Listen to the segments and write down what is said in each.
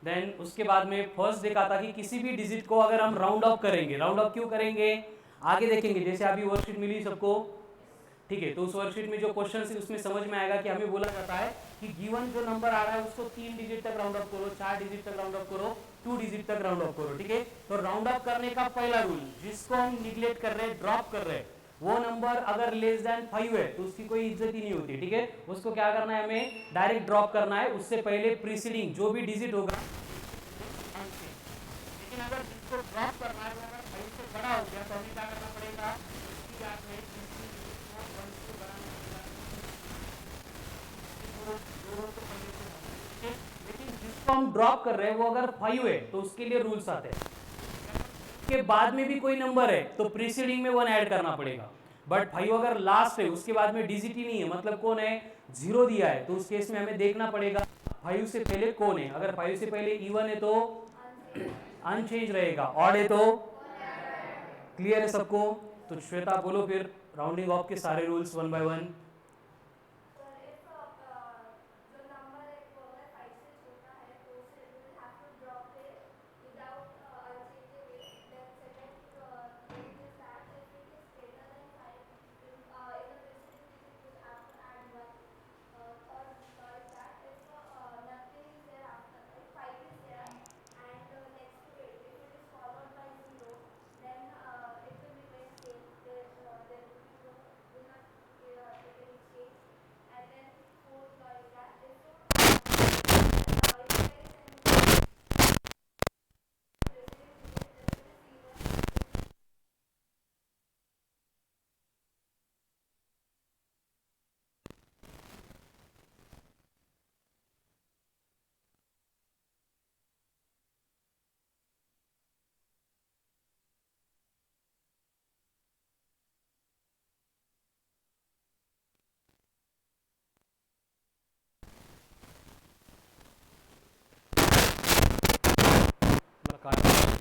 Then उसके बाद में फर्स्ट देखा था कि किसी भी डिजिट को अगर हम राउंड ऑफ करेंगे, राउंड ऑफ क्यों करेंगे आगे देखेंगे। जैसे अभी वर्कशीट मिली सबको, ठीक है, तो उस वर्कशीट में जो क्वेश्चन है उसमें समझ में आएगा कि हमें बोला जाता है कि गिवन जो नंबर आ रहा है उसको 3 डिजिट तक राउंड ऑफ करो, 4 डिजिट तक राउंड ऑफ करो, 2 डिजिट तक राउंड ऑफ करो, ठीक है। तो राउंड ऑफ करने का पहला रूल, जिसको हम निगलेक्ट कर रहे हैं, ड्रॉप कर रहे हैं, वो नंबर अगर लेस देन 5 है तो उसकी कोई इज्जत ही नहीं होती, ठीक है। उसको क्या करना है, हमें डायरेक्ट ड्रॉप करना है, उससे पहले प्रीसीडिंग जो भी डिजिट होगा। लेकिन अगर जिसको ड्रॉप करना है वो अगर 5 से बड़ा हो गया तो हमें क्या करना पड़ेगा, उसकी याद में लेकिन जिसको हम ड्रॉप कर रहे हैं वो अगर 5 है तो उसके लिए रूल्स आते हैं के बाद में भी कोई नंबर है तो प्रीसीडिंग में 1 ऐड करना पड़ेगा। बट 5 अगर लास्ट है, उसके बाद में डिजिट ही नहीं है, मतलब कौन है, 0 दिया है, तो उस केस में हमें देखना पड़ेगा 5 से पहले कौन है। अगर 5 से पहले इवन है तो अनचेंज रहेगा, ऑड है तो क्लियर है सबको। तो श्वेता बोलो फिर राउंडिंग ऑफ के सारे रूल्स वन बाय वन।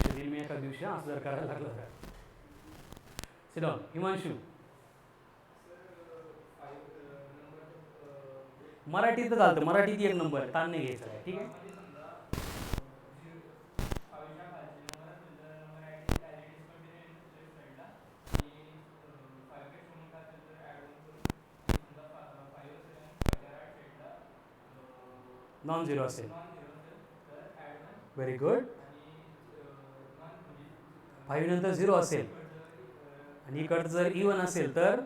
दिल में एका दिवशी असं जर करायला लागलं तर सिट डाऊन हिमांशू। मराठीत चालतं, मराठीत एक नंबर आहे, ताण नाही घ्यायचा आहे, ठीक आहे। नॉन झिरो असेल, व्हेरी गुड। 5 नंतर 0 असेल आणि इकडचं जर इवन असेल तर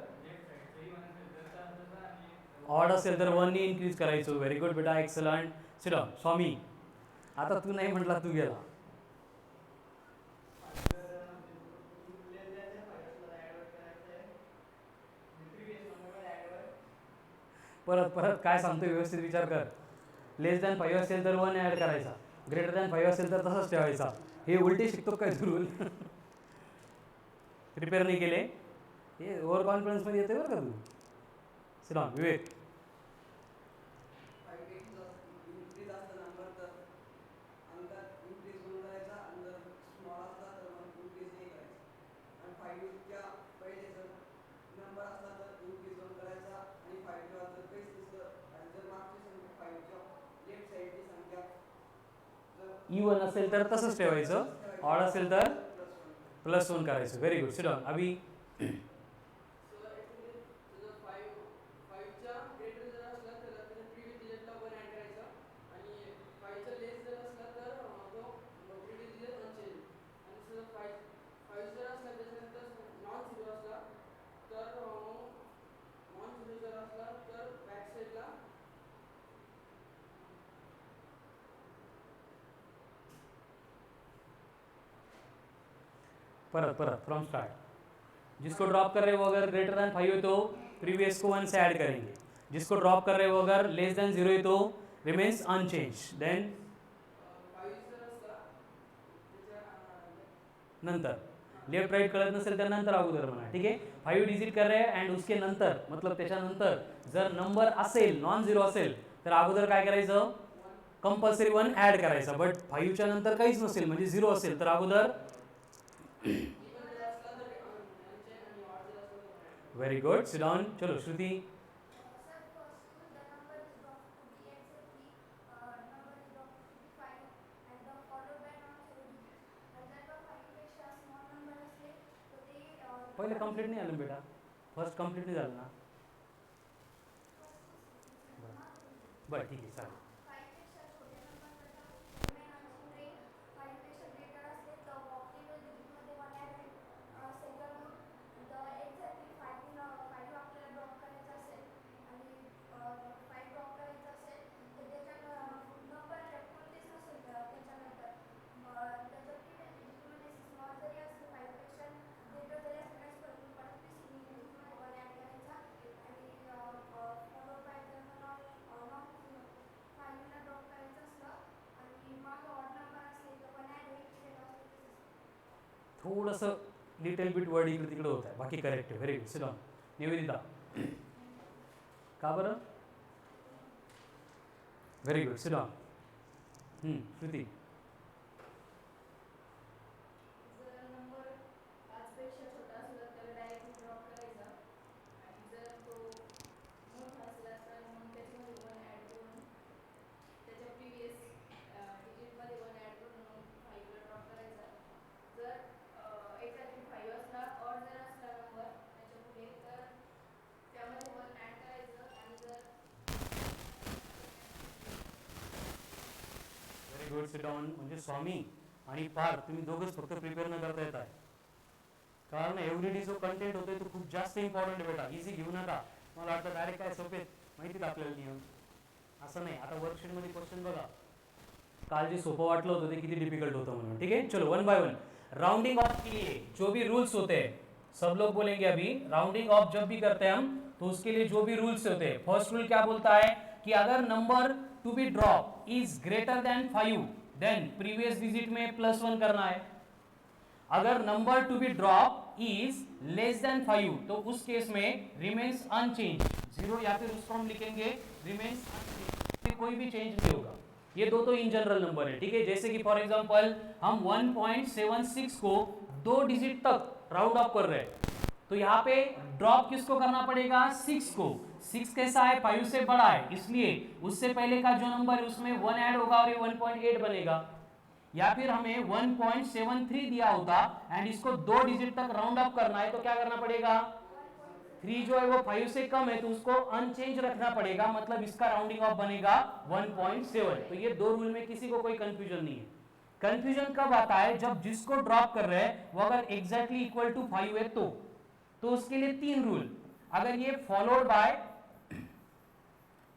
ऑड असेल तर 1 ने इन्क्रीज करायचो, व्हेरी गुड बेटा, एक्सलंट। सिट डाऊन स्वामी, आता तू नाही म्हटला, तू गेला। परत परत काय सांगतो व्यवस्थित विचार कर। लेस दॅन 5 असेल तर 1 ॲड करायचा, ग्रेटर दॅन 5 असेल तर तसंच ठेवायचा। हे उलटे शिकतो काय रूल? प्रिपेअर नाही केले, हे ओव्हर कॉन्फिडन्समध्ये येते बरं का तू। सिट डाऊन विवेक। इवन असेल तर तसंच ठेवायचं, ऑड असेल तर +1 करायचं, व्हेरी गुड। सिट डाऊन अभी। परत परत फ्रॉम स्टार्ट। जिसको ड्रॉप कर रहे हो अगर ग्रेटर दैन 5 है तो प्रीवियस को 1 से ऐड करेंगे, जिसको ड्रॉप कर रहे हो अगर लेस दैन 0 है तो रिमेन्स अनचेंज। देन नंतर लेफ्ट राईट कळत नसेल तर नंतर अगोदर म्हणा, ठीक आहे। 5 डिजिट कर रहे अँड उसके नंतर मतलब त्याच्यानंतर जर नंबर असेल नॉन झिरो असेल तर अगोदर काय करायचं, कंपल्सरी 1 ॲड करायचा। बट 5च्या नंतर काहीच नसेल म्हणजे 0 असेल तर अगोदर व्हेरी गुड। सिट डाऊन, चलो श्रुती। पहिले कंप्लीट नाही झालं बेटा, फर्स्ट कंप्लीट नाही झालं ना. बरं ठीक आहे चालेल. थोडंसं लिटल बिट वर्ड इकडे तिकडे होत आहे, बाकी करेक्ट आहे. Very good. Sit down. Nivedita. का बरं? Very good. Sit down. Shruti. Good. Sit down. म्हणजे स्वामी आणि पार तुम्ही दोघंच फक्त प्रिपेअर न करता येत आहे, कारण एव्हरीडे जो कंटेंट होतोय तो खूप जास्त इम्पॉर्टंट आहे बेटा. इझी घेऊ नका. मला वाटतं डायरेक्ट काय सोपेत माहिती आपल्याला नियम, असं नाही. आता वर्कशीटमध्ये क्वेश्चन बघा, काल जे सोपं वाटलं होतं ते किती डिफिकल्ट होतं म्हणून. ठीक है, चलो one by one. Rounding off के लिए जो भी रूल्स होते हैं सब लोग बोलेंगे अभी. राउंडिंग ऑफ जब भी करते हैं हम तो उसके लिए जो भी रूल्स होते हैं, फर्स्ट रूल क्या बोलता है कि अगर number to be drop is greater than 5 then previous digit में +1 करना है. अगर number to be drop is less than 5 तो उस केस में रिमेन्स अनचेंज 0, या फिर उसको हम लिखेंगे रिमेन्स अनचेंज, कोई भी चेंज नहीं होगा. ये दो तो इन जनरल नंबर है. ठीक है, जैसे कि फॉर एग्जांपल हम 1.76 को 2 डिजिट तक राउंड ऑफ कर रहे हैं, तो यहाँ पे ड्रॉप किसको करना पड़ेगा? 6 को. 6 कैसा है? 5 से बड़ा है, इसलिए उससे पहले का जो नंबर है उसमें 1 ऐड होगा और ये 1.8 बनेगा. या फिर हमें 1.73 दिया होता एंड इसको 2 डिजिट तक राउंड अप करना है, तो क्या करना पड़ेगा? 3 जो है वो 5 से कम है तो उसको अनचेंज रखना पड़ेगा, मतलब इसका राउंडिंग ऑफ बनेगा 1.7. तो ये दो रूल में किसी को कोई कंफ्यूजन नहीं है. कंफ्यूजन कब आता है? जब जिसको ड्रॉप कर रहे हैं वो अगर एग्जैक्टली इक्वल टू 5 है तो उसके लिए 3 रूल. अगर ये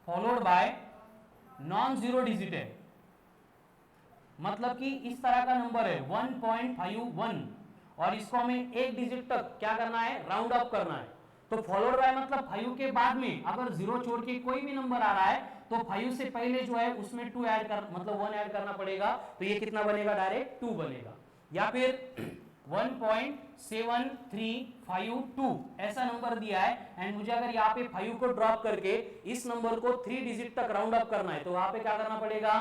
followed by non zero digit है, मतलब कि इस तरह का नंबर है 1.51 और इसको हमें एक डिजिट तक क्या करना है? राउंड अप करना है. तो फॉलोड बाय मतलब 5 के बाद में अगर 0 छोड़ के कोई भी नंबर आ रहा है तो 5 से पहले जो है उसमें 2 ऐड कर, मतलब 1 ऐड करना पड़ेगा. तो ये कितना बनेगा? डायरेक्ट 2 बनेगा. या फिर 1.7352 ऐसा नंबर दिया है एंड मुझे अगर यहाँ पे 5 को ड्रॉप करके इस नंबर को 3 डिजिट तक राउंड अप करना है, तो वहां पे क्या करना पड़ेगा?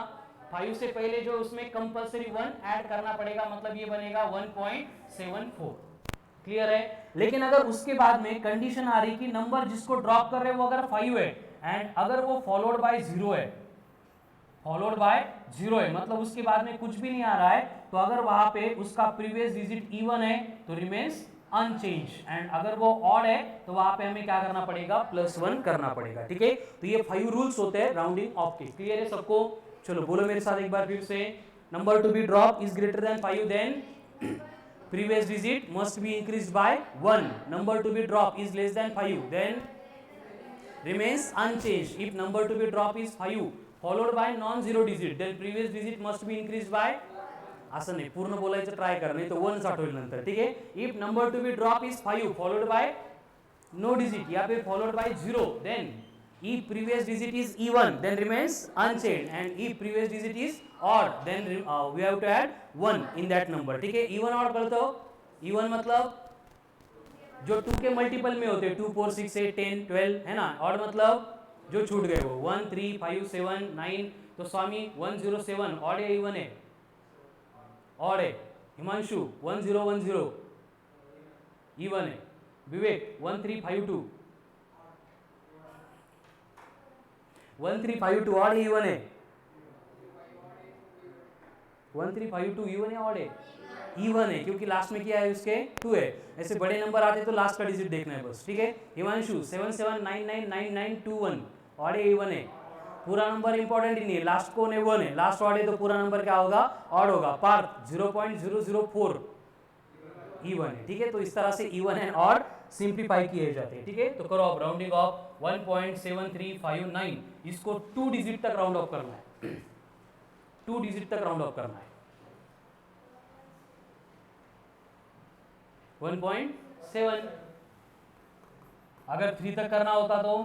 5 से पहले जो उसमें कंपल्सरी 1 ऐड करना पड़ेगा, मतलब ये बनेगा 1.74. क्लियर है? लेकिन अगर उसके बाद में कंडीशन आ रही कि नंबर जिसको ड्रॉप कर रहे हैं वो अगर 5 है एंड अगर वो फॉलोड बाय 0 है, मतलब उसके बाद में कुछ भी नहीं आ रहा है, तो अगर वहां पे उसका प्रीवियस डिजिट इवन है तो रिमेन्स अनचेंज, एंड अगर वो ऑड है तो वहां पे हमें क्या करना पड़ेगा? +1 करना पड़ेगा. ठीक है, तो ये 5 रूल्स होते हैं राउंडिंग ऑफ के. क्लियर है सबको? चलो बोलो मेरे साथ एक बार फिर से. Number to be drop is greater than 5 then previous digit must be increased by 1. Number to be drop is less than 5 then remains unchanged. If number to be drop is 5 followed by non-zero digit then previous digit must be increased by, असं नाही, पूर्ण बोलायचं try कर, नाही तो 1 आठवलं नंतर. ठीक है, if number to be drop is 5 followed by no digit या फिर followed by 0 then if previous digit is even then remains unchanged, and if previous digit is odd then we have to add 1 in that number. ठीक है, even odd करते हो. even मतलब जो 2 के multiple में होते हैं 2, 4, 6, 8, 10, 12 है ना. odd मतलब जो छूट गए वो 1, 3, 5, 7, 9. तो स्वामी 107 odd है even है? odd है. हिमांशु 1010 even है. विवेक 1352 1352 odd even है. 1352 even है odd है? इवन है क्योंकि लास्ट में क्या है उसके 2 है। ऐसे बड़े नंबर आते तो लास्ट का डिजिट देखना है बस, ठीक है। हिमांशु 77999921 ऑड है इवन है, पूरा नंबर इंपॉर्टेंट ही नहीं है, लास्ट कौन है 1 है, लास्ट ऑड है तो पूरा नंबर क्या होगा ऑड होगा। पार्थ 0.004 इवन है, ठीक है। तो इस तरह से इवन एंड ऑड सिंप्लीफाई किए जाते हैं, ठीक है। तो करो अब राउंडिंग ऑफ 1.7359, इसको 2 डिजिट तक राउंड ऑफ करना है, 2 डिजिट तक राउंड ऑफ करना है। 1.7, अगर 3 तक करना होता तो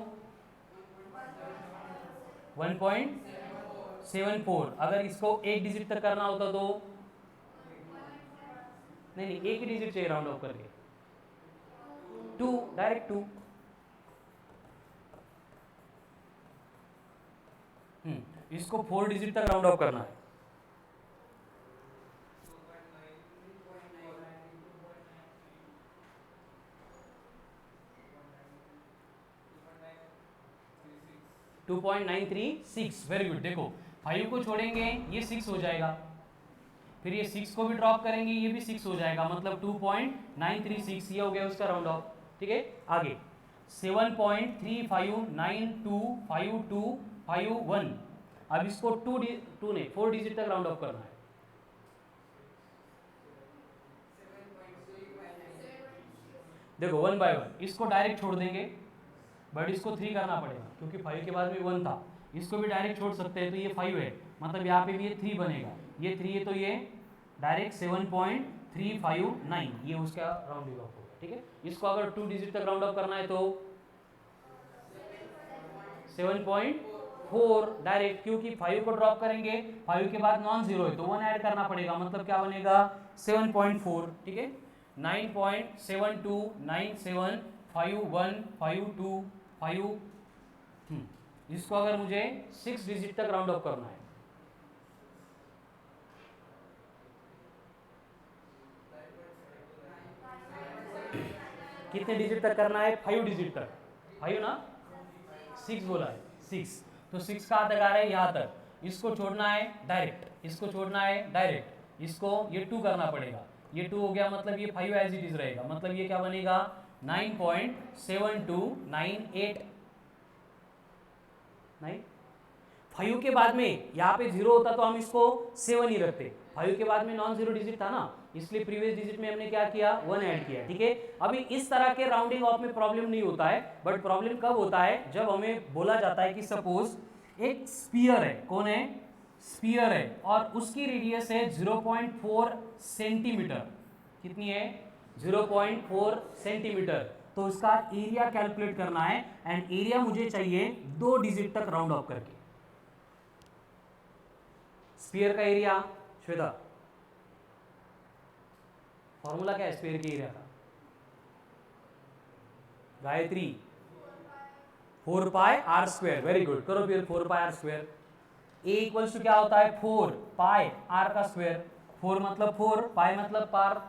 1.74, अगर इसको 1 डिजिट तक करना होता तो नहीं, एक ही डिजिट चाहिए राउंड ऑफ करके, 2, डायरेक्ट 2। इसको 4 डिजिट तक राउंड ऑफ करना है। .936, वेरी गुड। देखो 5 को छोड़ेंगे ये 6 हो जाएगा, फिर ये 6 को भी ड्रॉप करेंगे ये भी 6 हो जाएगा, मतलब 2.936 ये हो गया उसका राउंड ऑफ, ठीक है। आगे 7.35925251, अब इसको 4 डिजिट तक राउंड ऑफ करना है। देखो 1 बाय 1 इसको डायरेक्ट छोड़ देंगे, बट इसको 3 करना पड़ेगा क्योंकि 5 के बाद में 1 था। इसको भी डायरेक्ट छोड़ सकते हैं तो ये 5 है, मतलब यहाँ पे भी ये 3 बनेगा, ये 3 है तो ये डायरेक्ट 7.359 ये उसका राउंडिंग ऑफ होगा, ठीक है। इसको अगर 2 डिजिट तक राउंड ऑफ करना है तो 7.4 डायरेक्ट, क्योंकि 5 को ड्रॉप करेंगे 5 के बाद नॉन जीरो है तो 1 ऐड करना पड़ेगा, मतलब क्या बनेगा 7.4, ठीक है। 9.72975152 इसको अगर मुझे 6 डिजिट तक राउंड ऑफ करना है, कितने डिजिट तक करना है 5 डिजिट तक, 5 ना 6 बोला है 6, तो 6 कहाँ तक आ रहा है यहाँ तक, इसको छोड़ना है डायरेक्ट, इसको छोड़ना है डायरेक्ट, इसको ये 2 करना पड़ेगा, ये 2 हो गया मतलब ये 5 एज इट इज रहेगा, मतलब ये क्या बनेगा 9.7298 नहीं। 5 के बाद में यहाँ पे 0 होता तो हम इसको 7 ही रखते, 5 के बाद में नॉन जीरो डिजिट था ना, इसलिए प्रीवियस डिजिट में हमने क्या किया 1 ऐड किया, ठीक है। अभी इस तरह के राउंडिंग ऑफ में प्रॉब्लम नहीं होता है, बट प्रॉब्लम कब होता है जब हमें बोला जाता है कि सपोज एक स्फीयर है, कौन है स्फीयर है, और उसकी रेडियस है 0.4 सेंटीमीटर, कितनी है 0.4 सेंटीमीटर, तो उसका एरिया कैलकुलेट करना है, एंड एरिया मुझे चाहिए 2 डिजिट तक राउंड ऑफ करके। स्फीयर का एरिया श्वेता, फॉर्मूला क्या है स्फीयर के एरिया का, Gayatri 4 pi r square, very good, करो फिर 4 pi r square. A equals to क्या होता है 4 पाई आर का स्क्वायर, 4 मतलब 4, पाई मतलब पार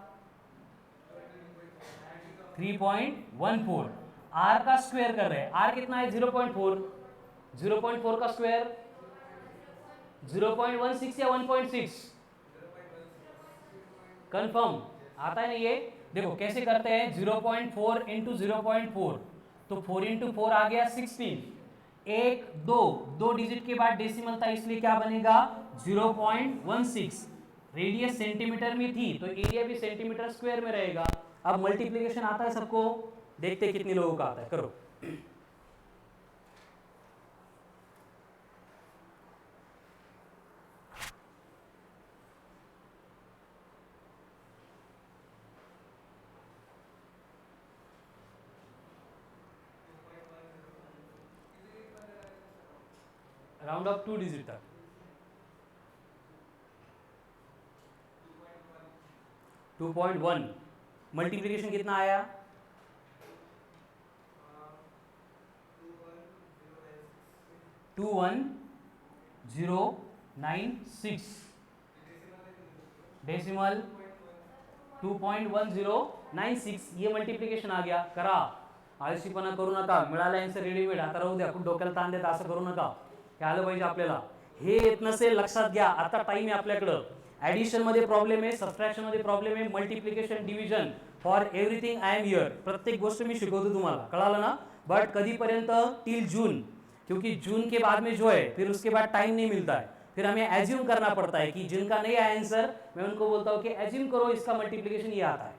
3.14, आर का स्क्वायर कर रहे हैं, आर कितना है 0.4, 0.4 का स्क्वायर 0.16 या 1.6, कंफर्म आता है ना ये। देखो कैसे करते हैं 0.4 इंटू 0.4, तो 4 इंटू 4 आ गया 16, 1 2 डिजिट के बाद डेसिमल था इसलिए क्या बनेगा 0.16, रेडियस सेंटीमीटर में थी तो एरिया भी सेंटीमीटर स्क्वायर में रहेगा। अब मल्टीप्लिकेशन आता है सबको, देखते कितने लोगों का आता है, करो। राउंड ऑफ 2 डिजिट तक, 2.1, मल्टीप्लिकेशन कितना आया 21096, डेसिमल 2.1096, ये मल्टीप्लिकेशन आ गया। करा, आळशीपणा करू नका, मिळालं आन्सर रेडीमेड, आता राहू द्या, आपण डोक्याला ताण देता असं करू नका, काय आलं पाहिजे आपल्याला, हे येत नसेल लक्षात घ्या, आता टाइम आहे आपल्याकडं, ॲडिशन मध्ये प्रॉब्लेम आहे, सबट्रॅक्शन मध्ये प्रॉब्लेम आहे, multiplication division for everything I am here. प्रत्येक गोष्ट मी शिकवतो तुम्हाला, कळालं ना. बट कधीपर्यंत, टिल जून, क्योंकि जून के बाद में जो है फिर उसके बाद टाइम नहीं मिलता है, फिर हमें एज्यूम करना पड़ता है कि जिनका नहीं आया आंसर मैं उनको बोलता हूँ कि एज्यूम करो इसका मल्टीप्लिकेशन ये आता है.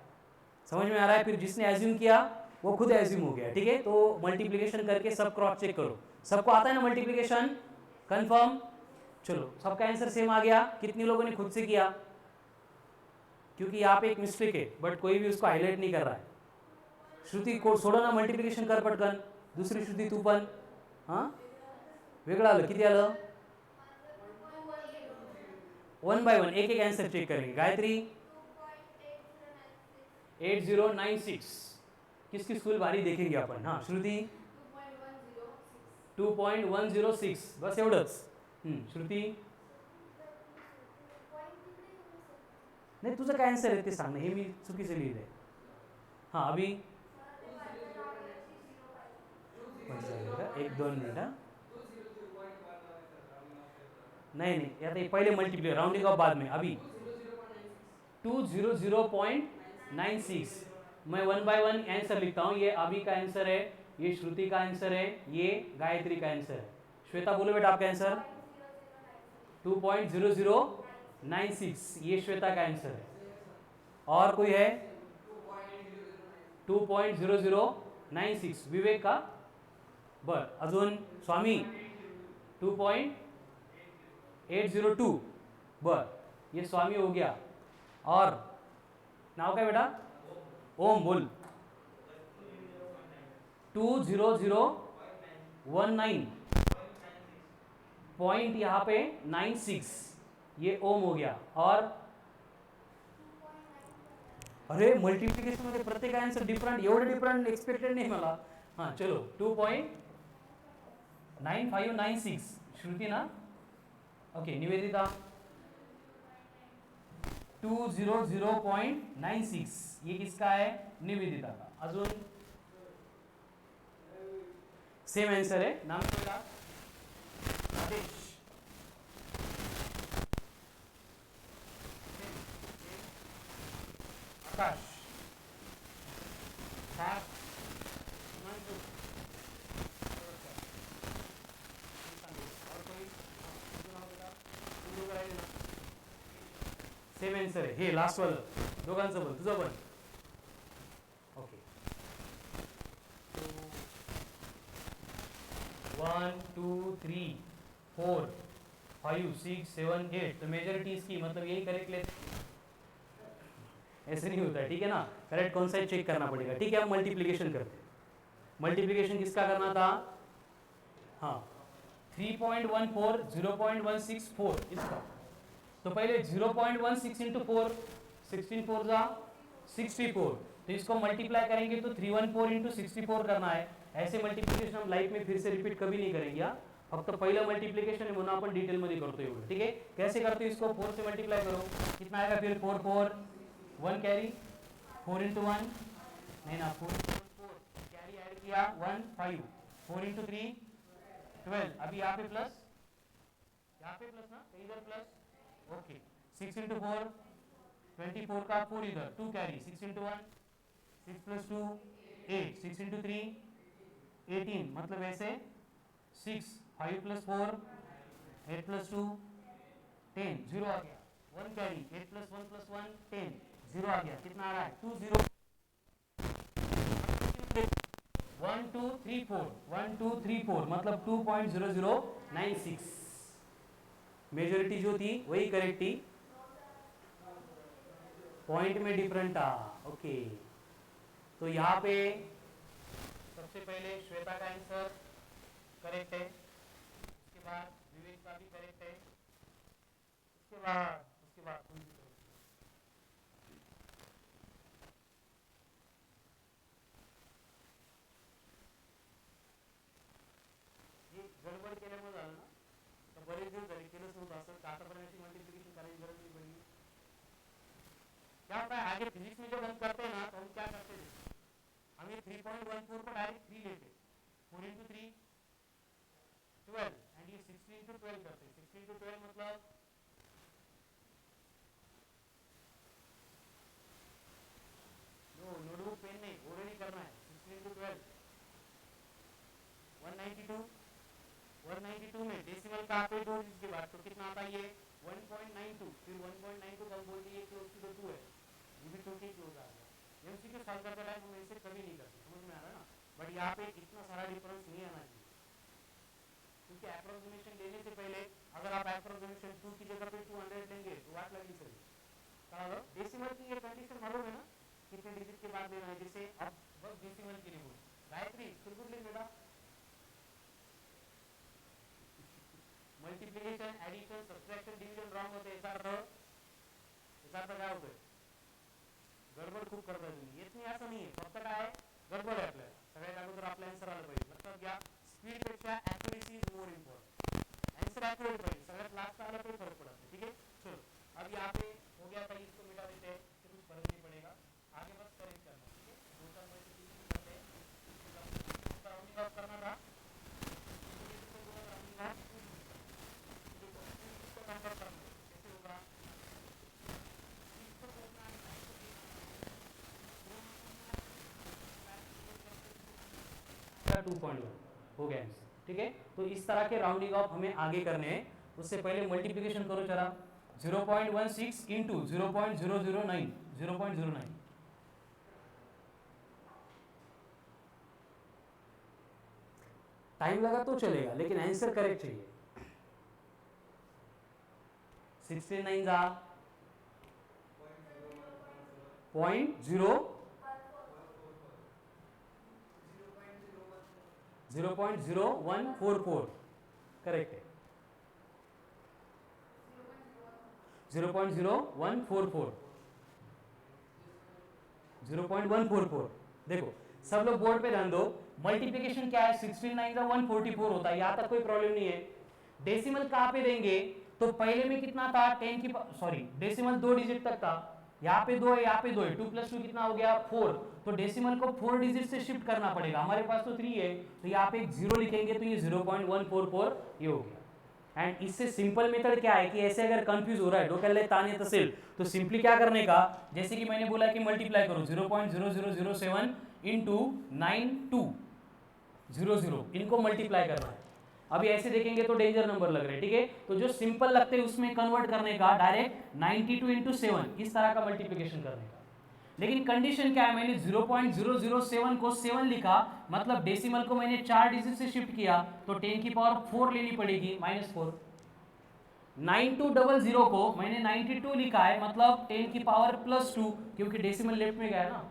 समझ में आ रहा है. फिर जिसने एज्यूम किया वो खुद एज्यूम हो गया. ठीक है, तो मल्टीप्लिकेशन करके सब क्रॉस चेक करो. सबको आता है ना मल्टीप्लिकेशन, कंफर्म. चलो, सबका आंसर सेम आ गया. कितने लोगों ने खुद से किया, क्योंकि यहाँ पे एक मिस्टेक है बट कोई भी उसको हाईलाइट नहीं कर रहा है. श्रुती को सोडा ना, मल्टिप्लिकेशन कर पटकन. दुसरी श्रुती तू पण. हां, वेगळं आलं. किती आलं. 1 by 1 एक एक आंसर चेक करेंगे. गायत्री 8096. किसकी स्कूल भारी देखेंगे आपण. हां, श्रुती 2.106. बस एवढंच. श्रुती नाही, तुझं काय आन्सर आहे ते सांग ना. हे मी चुकीचं लिहिलंय. हां, अभि 1-2 मिनिट. नहीं नहीं, या तो पहले मल्टीप्लाई, राउंडिंग ऑफ बाद में. अभी 200.96. मैं 1 by 1 आंसर लिखता हूँ. ये अभी का आंसर है, ये श्रुति का आंसर है, ये गायत्री का आंसर है. श्वेता बोलो बेटा आपका आंसर. 2.0096, ये श्वेता का आंसर है. और कोई है 2.0096 विवेक का. बर, अजून स्वामी 2.802. बर, ये स्वामी हो गया. और नाव काय बेटा. ओम बोल. 20019 पॉइंट यहाँ पे 96, ये ओम हो गया. और अरे मल्टिप्लिकेशन मध्ये प्रत्येक आन्सर डिफरंट, एवढे डिफरंट एक्सपेक्टेड नाही मला. हां चलो, 2.9596 श्रुति ना. ओके, निवेदिता 200.96, ये किसका है, निवेदिता का. अजून सेम आंसर है. नाम क्या. आदेश. आकाश. सेम आंसर आहे. हे लास्ट वाला दोघांचं पण, तुझं पण. ओके, 1 2 3 4 5 6 7 8. तो मेजॉरिटी इसकी, मतलब यही करेक्ट ले. ऐसे नहीं होता है, ठीक है ना. करेक्ट कौन सा है चेक करना पड़ेगा. ठीक है, अब मल्टीप्लिकेशन करते हैं. मल्टीप्लिकेशन किसका करना था. हाँ, 3.14 0.164 इसका. तो पहले 0.16 इंटू 4, 16 4 जा 64. तो इसको मल्टीप्लाई करेंगे तो 314 इंटू 64 करना है. ऐसे मल्टीप्लिकेशन हम लाइफ में फिर से रिपीट कभी नहीं करेंगे. फक्त पहिलं मल्टीप्लिकेशन है म्हणून आपण डिटेल मध्ये करतो एवढं. ठीक है, कैसे करते हो इसको. 4 से मल्टीप्लाई करो, कितना आएगा फिर. 4 4 1 कैरी, 4 इंटू 1 नहीं ना, 4 कैरी ऐड किया 1 5, 4 इंटू 3 12. अभी यहाँ पे प्लस, यहाँ पे प्लस ना, इधर प्लस. ओके, 6 इंटू 4 24 का 4 इधर, 2 कैरी, 6 इंटू 1 6 प्लस 2 8, 6 इंटू 3 18, मतलब ऐसे 6 5 प्लस 4 8 प्लस 2 10, 0 आ गया. 1 कैरी, 8 प्लस 1 प्लस 1 10, 0 आ गया. कितना आ रहा है 2 0 1 2 3 4 1 2 3 4, मतलब 2.0096. मेजॉरिटी जो थी वही करेक्ट थी, पॉइंट में डिफरेंट था. ओके, तो यहाँ पे सबसे पहले श्वेता का आंसर करेक्ट है, उसके बाद विवेक का भी करेक्ट है, उसके बाद तुम भी करेक्ट. ये गडबड केल्यामुळे झालं ना. तर बरेच दिवस झाले केलंच नव्हतं असं. आतापर्यंत मल्टीप्लिकेशन करायची गरज नहीं पड़ी. क्या होता है आगे फिजिक्स में जब हम करते हैं ना, तो हम क्या करते हैं, हम ये 3.14 को डायरेक्ट 3 लेते, 4 इंटू 3 12, एंड ये 16 इंटू 12 करते हैं. 16 इंटू 12 मतलब 1.92, फिर 1.92 कब बोल दिए क्लोज टू द 2 है, ये भी 2 के क्लोज आ गया। एमसीक्यू सॉल्व करते टाइम हम ऐसे कभी नहीं करते, समझ में आ रहा है ना, बट यहाँ पे इतना सारा डिफरेंस नहीं आना चाहिए, क्योंकि अप्रोक्सीमेशन लेने से पहले अगर आप अप्रोक्सीमेशन 2 की जगह पे 200 लेंगे तो वाट लगी सही। डेसिमल की ये कंडीशन मालूम है ना, कितने डिजिट के बाद लेना है, जैसे अब बस डेसिमल के लिए बोल गायत्री बिल्कुल ले बेटा, multiplication addition subtraction division wrong होते ऐसा काय होतोय, गडबड खूप करताय तुम्ही, येत नाही असं नाही, फक्त काय गडबड आहे आपल्याला, सगळ्यात अगोदर आपला आन्सर आला पाहिजे, लक्षात घ्या स्पीड पेक्षा accuracy is more important, answer accurate पाहिजे, सगळ्यात लास्ट आला कोई फर्क पड़ता है, ठीक है। चलो अब यहाँ पे हो गया था, इसको मिटा देते हैं, इससे कुछ फर्क नहीं पड़ेगा, आगे बस करेक्ट करना, ठीक है, दो चार मल्टीप्लिकेशन करते हैं, राउंडिंग ऑफ करना था, नंबर करना कैसे होगा, 2.1 हो गया आंसर, ठीक है। तो इस तरह के राउंडिंग ऑफ हमें आगे करने हैं, उससे पहले मल्टीप्लिकेशन करो जरा, 0.16 इंटू 0.009, 0.09, टाइम लगा तो चलेगा लेकिन आंसर करेक्ट चाहिए। 16 9 जा 0.0144 करेक्ट है, 0.0144, 0.144। देखो सब लोग बोर्ड पे ध्यान दो, मल्टीप्लिकेशन क्या है, 16 9 का 144 होता है, यहाँ तक कोई प्रॉब्लम नहीं है। डेसिमल कहाँ पे देंगे, तो पहले में कितना था 10 की सॉरी डेसिमल 2 डिजिट तक था, यहाँ पे 2 है, यहाँ पे 2 है, 2 + 2 कितना हो गया 4, तो डेसिमल को 4 डिजिट से शिफ्ट करना पड़ेगा, हमारे पास तो 3 है, तो यहाँ पे एक 0 लिखेंगे तो ये 0.144 ये हो गया। एंड इससे सिंपल मेथड क्या है कि ऐसे अगर कंफ्यूज हो रहा है डोक्याला ताण येत असेल तो सिंपली क्या करने का, जैसे कि मैंने बोला कि मल्टीप्लाई करो 0.0007 इंटू 9200, इनको मल्टीप्लाई करना है। अभी ऐसे देखेंगे तो डेंजर नंबर लग रहे हैं, ठीक है, तो जो सिंपल लगते हैं उसमें कन्वर्ट करने का, डायरेक्ट 92 इंटू 7 इस तरह का मल्टीप्लिकेशन करने का। लेकिन कंडीशन क्या है, मैंने 0.007 को 7 लिखा, मतलब डेसिमल को मैंने 4 डिजिट से शिफ्ट किया, तो 10 की पावर 4 लेनी पड़ेगी -4। 9200 को मैंने 92 लिखा है, मतलब 10 की पावर +2, क्योंकि डेसिमल लेफ्ट में गया ना,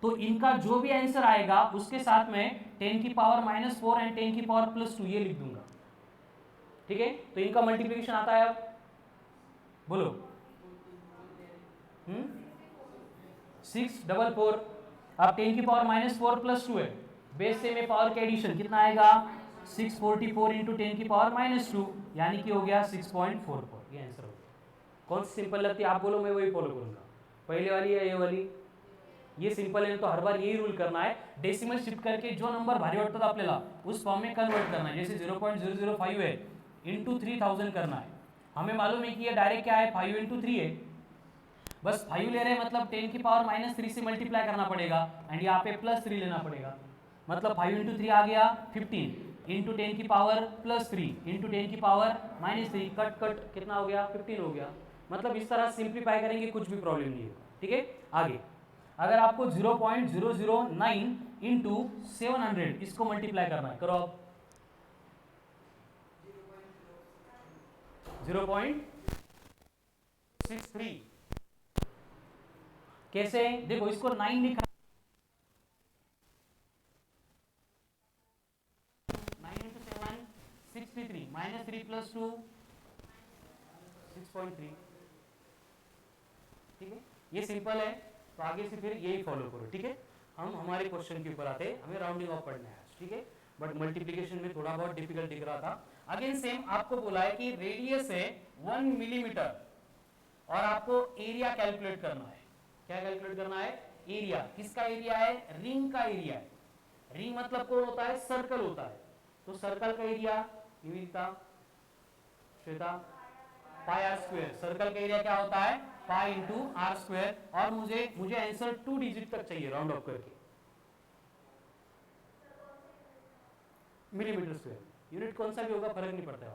तो इनका जो भी आंसर आएगा उसके साथ में 10 की पावर -4 एंड 10 की पावर +2 ये लिख दूंगा, ठीक है। तो इनका मल्टीप्लिकेशन आता है, अब बोलो 644, अब 10 की पावर -4 + 2 है, बेस से में पावर के एडिशन कितना आएगा 644 इंटू 10 की पावर -2, यानी कि हो गया 6.44, ये आंसर हो गया। कौन सी सिंपल लगती है आप बोलो, मैं वही फॉलो करूंगा, पहले वाली या ये वाली, ये सिंपल है तो हर बार यही रूल करना है, डेसिमल शिफ्ट करके जो नंबर भारी वाटतात आपल्याला उस फॉर्म में कन्वर्ट करना है, जैसे 0.005 है इंटू 3000 करना है, हमें मालूम है कि ये डायरेक्ट क्या है 5 इंटू 3 है, बस 5 ले रहे हैं मतलब 10 की पावर -3 से मल्टीप्लाई करना पड़ेगा, एंड यहाँ पे +3 लेना पड़ेगा, मतलब 5 इंटू 3 आ गया 15 इंटू 10 की पावर +3 इंटू 10 की पावर -3, कट कट कितना हो गया 15 हो गया, मतलब इस तरह सिंप्लीफाई करेंगे कुछ भी प्रॉब्लम नहीं होगा, ठीक है। आगे अगर आपको 0.009 इंटू 700 इसको मल्टीप्लाई करना है, करो आप 0.63, कैसे, देखो इसको 9 लिखा, 9 इंटू 7 63 -3 + 2 6.3, ठीक है, ये सिंपल है, तो आगे से फिर यही फॉलो करो, ठीक है। हम हमारे क्वेश्चन के ऊपर आते हैं, हमें राउंडिंग ऑफ पढ़ना है, ठीक है, बट मल्टीप्लिकेशन में थोड़ा बहुत डिफिकल्ट दिख रहा था। अगेन सेम आपको बोला है कि रेडियस है 1 मिलीमीटर और आपको एरिया कैलकुलेट करना है, क्या कैलकुलेट करना है, एरिया, किसका एरिया है, रिंग का एरिया है, रिंग मतलब कौन होता है, सर्कल होता है, तो सर्कल का area Nivita Shweta πr², circle का एरिया क्या होता है पाई इंटू r², और मुझे आंसर 2 डिजिट तक चाहिए राउंड ऑफ करके, मिलीमीटर स्क्वायर, यूनिट कौन सा भी होगा फर्क नहीं पड़ता है,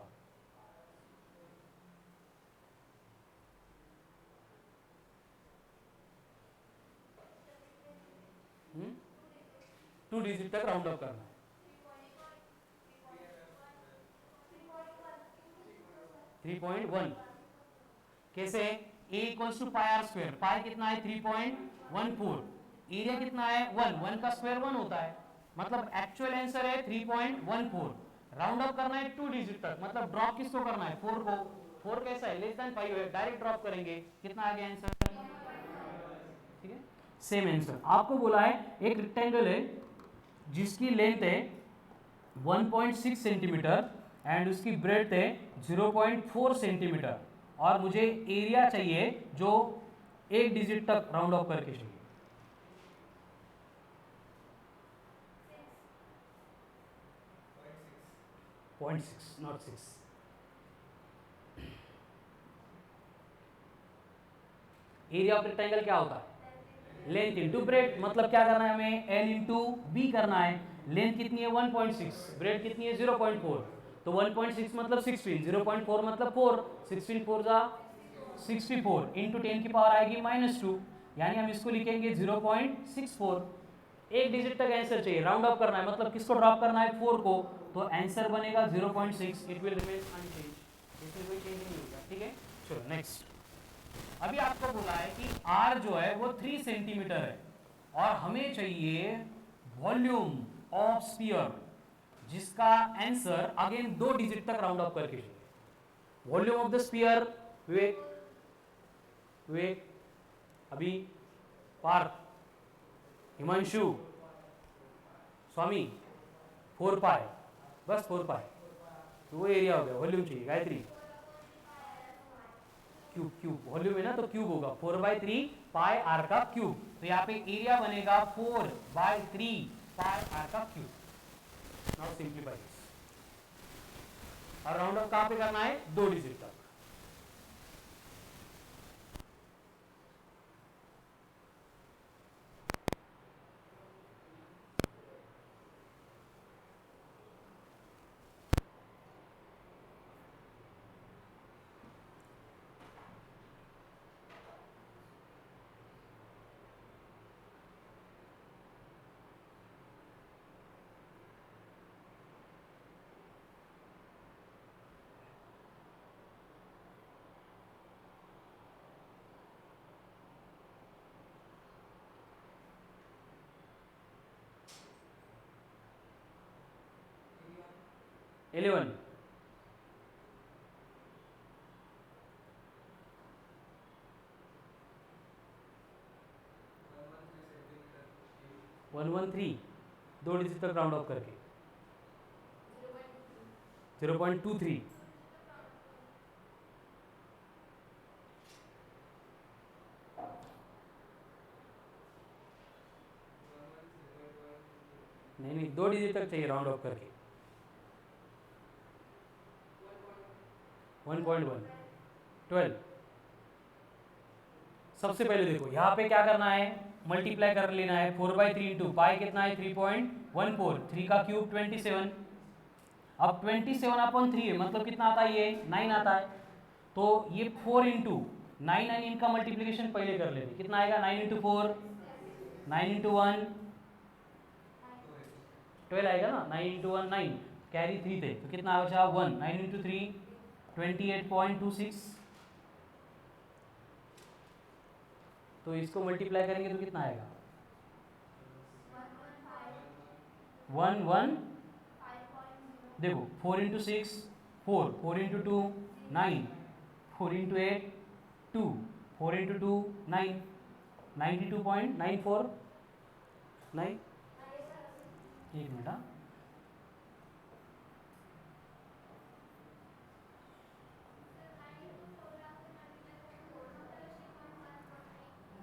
2 डिजिट तक राउंड अप करना है। थ्री पॉइंट वन कैसे? a equals to pi r square, pi कितना है 3.14, एरिया कितना है 1, 1 का स्क्वायर 1 होता है, मतलब एक्चुअल आंसर है 3.14। राउंड अप करना है 2 डिजिट तक, मतलब ड्रॉप किसको करना है 4 को, 4 कैसा है लेस देन 5 है, डायरेक्ट ड्रॉप करेंगे, कितना आ गया आंसर? ठीक है, सेम आंसर। आपको बोला है एक रेक्टेंगल है जिसकी लेंथ है 1.6 सेंटीमीटर एंड उसकी ब्रेड्थ है 0.4 सेंटीमीटर और मुझे एरिया चाहिए जो 1 डिजिट तक राउंड ऑफ करके चाहिए। Point 6 not 6। Area of rectangle क्या होता है? लेंथ इंटू ब्रेड, मतलब क्या करना है हमें एल इंटू बी करना है। लेंथ कितनी है 1.6, ब्रेड कितनी है 0.4, तो 1.6 मतलब 16, 0.4 मतलब 4, 16 4 जा 64 इंटू 10 की पावर आएगी -2, यानी हम इसको लिखेंगे 0.64। एक डिजिट तक आंसर चाहिए, राउंड ऑफ करना है, मतलब किसको ड्रॉप करना है 4 को, तो आंसर बनेगा 0.6, इट विल रिमेन अनचेंज, इसमें कोई चेंज नहीं होगा। ठीक है, चलो नेक्स्ट। अभी आपको बोला है कि r जो है वो 3 सेंटीमीटर है और हमें चाहिए वॉल्यूम ऑफ स्फीयर जिसका आंसर अगेन 2 डिजिट तक राउंड ऑफ करके चाहिए। वॉल्यूम ऑफ द स्फीयर, विवेक विवेक अभी पार्थ हिमांशु स्वामी 4 पाई, बस 4 पाई, तो वो एरिया हो गया। वॉल्यूम चाहिए गायत्री, क्यूब क्यूब वॉल्यूम है ना तो क्यूब होगा 4/3 पाई आर का क्यूब, तो यहाँ पे एरिया बनेगा 4/3 पाई आर का क्यूब। नाउ सिंप्लीफाई और राउंड ऑफ कहां पे करना है 2 डिजिट तक। इलेवन 113 2 डिजिट तक राउंड ऑफ करके 0.23 नहीं 2 डिजिट तक चाहिए राउंड ऑफ करके 1.1 12। सबसे पहले देखो यहाँ पे क्या करना है, मल्टीप्लाई कर लेना है 4/3 इंटू पाई कितना है 3.14, 3 का क्यूब 27। अब 27/3 है मतलब कितना आता है ये 9 आता है, तो ये 4 इंटू 9 9 इनका मल्टीप्लीकेशन पहले कर लेते, कितना आएगा 9 इंटू 4 9 इंटू 1 12 आएगा ना, 9 इंटू 1 9, कैरी 3 थे तो कितना बचा 1, 9 इंटू 3 28.26, तो इसको मल्टीप्लाई करेंगे तो कितना आएगा 1 देखो 4 इंटू 6 4, 4 इंटू 2 9, 4 इंटू 8 2, 4 इंटू 2 9, 92.94 9। एक मिनट, हाँ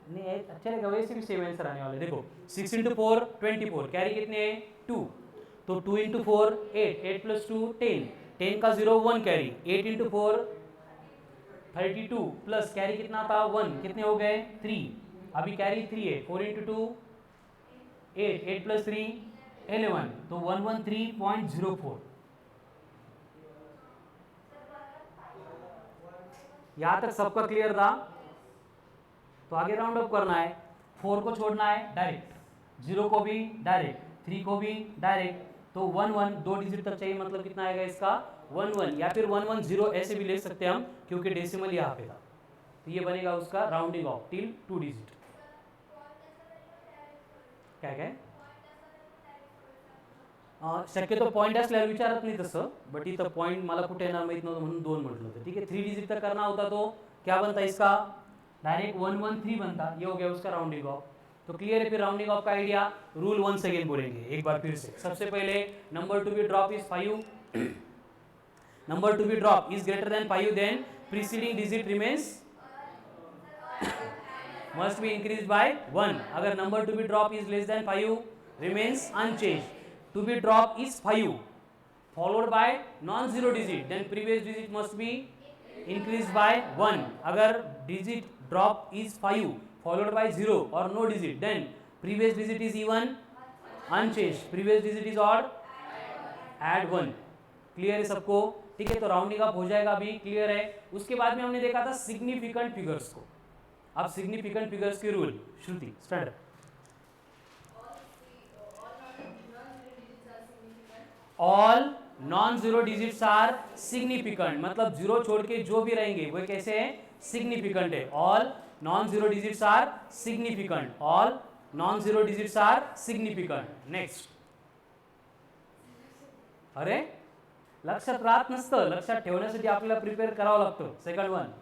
नहीं अच्छा रहेगा, वैसे भी सेम आंसर आने वाले। देखो 6 इंटू 4 24, कैरी कितने 2, तो 2 इंटू 4 8, 8 प्लस 2 10, 10 का 0 1 कैरी, 8 इंटू 4 32 प्लस कैरी कितना था 1, कितने हो गए 3, अभी कैरी 3 है, 4 इंटू 2 8, 8 प्लस 3 11, तो 113.04। यहाँ तक सबका क्लियर था? तो आगे राउंड अप करना है, 4 को छोड़ना है डायरेक्ट, 0 को भी डायरेक्ट, 3 को भी डायरेक्ट, तो 1 1 2 डिजिट तक चाहिए, मतलब कितना आएगा इसका 1 1, या फिर 1 1 0 ऐसे भी ले सकते हैं हम, क्योंकि डेसिमल यहाँ पे था। तो ये बनेगा उसका राउंडिंग ऑफ टिल 2 डिजिट। काय काय शक्यतो पॉईंट असल्यावर विचारत नाही तसं, बट इथं पॉईंट मला कुठे येणार माहित नव्हतं म्हणून 2 म्हटलं होतं। ठीक है, 3 डिजिट तक करना होता तो क्या बनता इसका, डायरेक्ट 1 1 3 बनता, ये हो गया उसका राउंडिंग ऑफ। तो क्लियर है फिर राउंडिंग ऑफ का आइडिया। रूल वंस अगेन बोलेंगे एक बार फिर से। सबसे पहले number to be drop is 5, number to be drop is greater than 5, then preceding digit remains must be increased by 1. अगर number to be drop is less than 5 remains unchanged. To be drop is 5 followed by non-zero digit, then previous digit must be increased by 1. अगर digit drop is 5 followed by 0 or no digit, then previous digit is even unchanged, previous digit is odd, add 1. Clear है सबको? ठीक है, तो rounding up हो जाएगा अभी, clear है। उसके बाद में हमने देखा था सिग्निफिकेंट फिगर्स को। अब सिग्निफिकेंट फिगर्स के rule, Shruti start. All non zero digits are significant, मतलब जीरो छोड़ के जो भी रहेंगे वो कैसे है, सिग्निफिकेंट है। All non zero digits are significant, all non zero digits are significant. Next, अरे लक्षात राहत नसतं, लक्षात ठेवण्यासाठी आपल्याला प्रिपेअर करावं लागतं। सेकंड वन,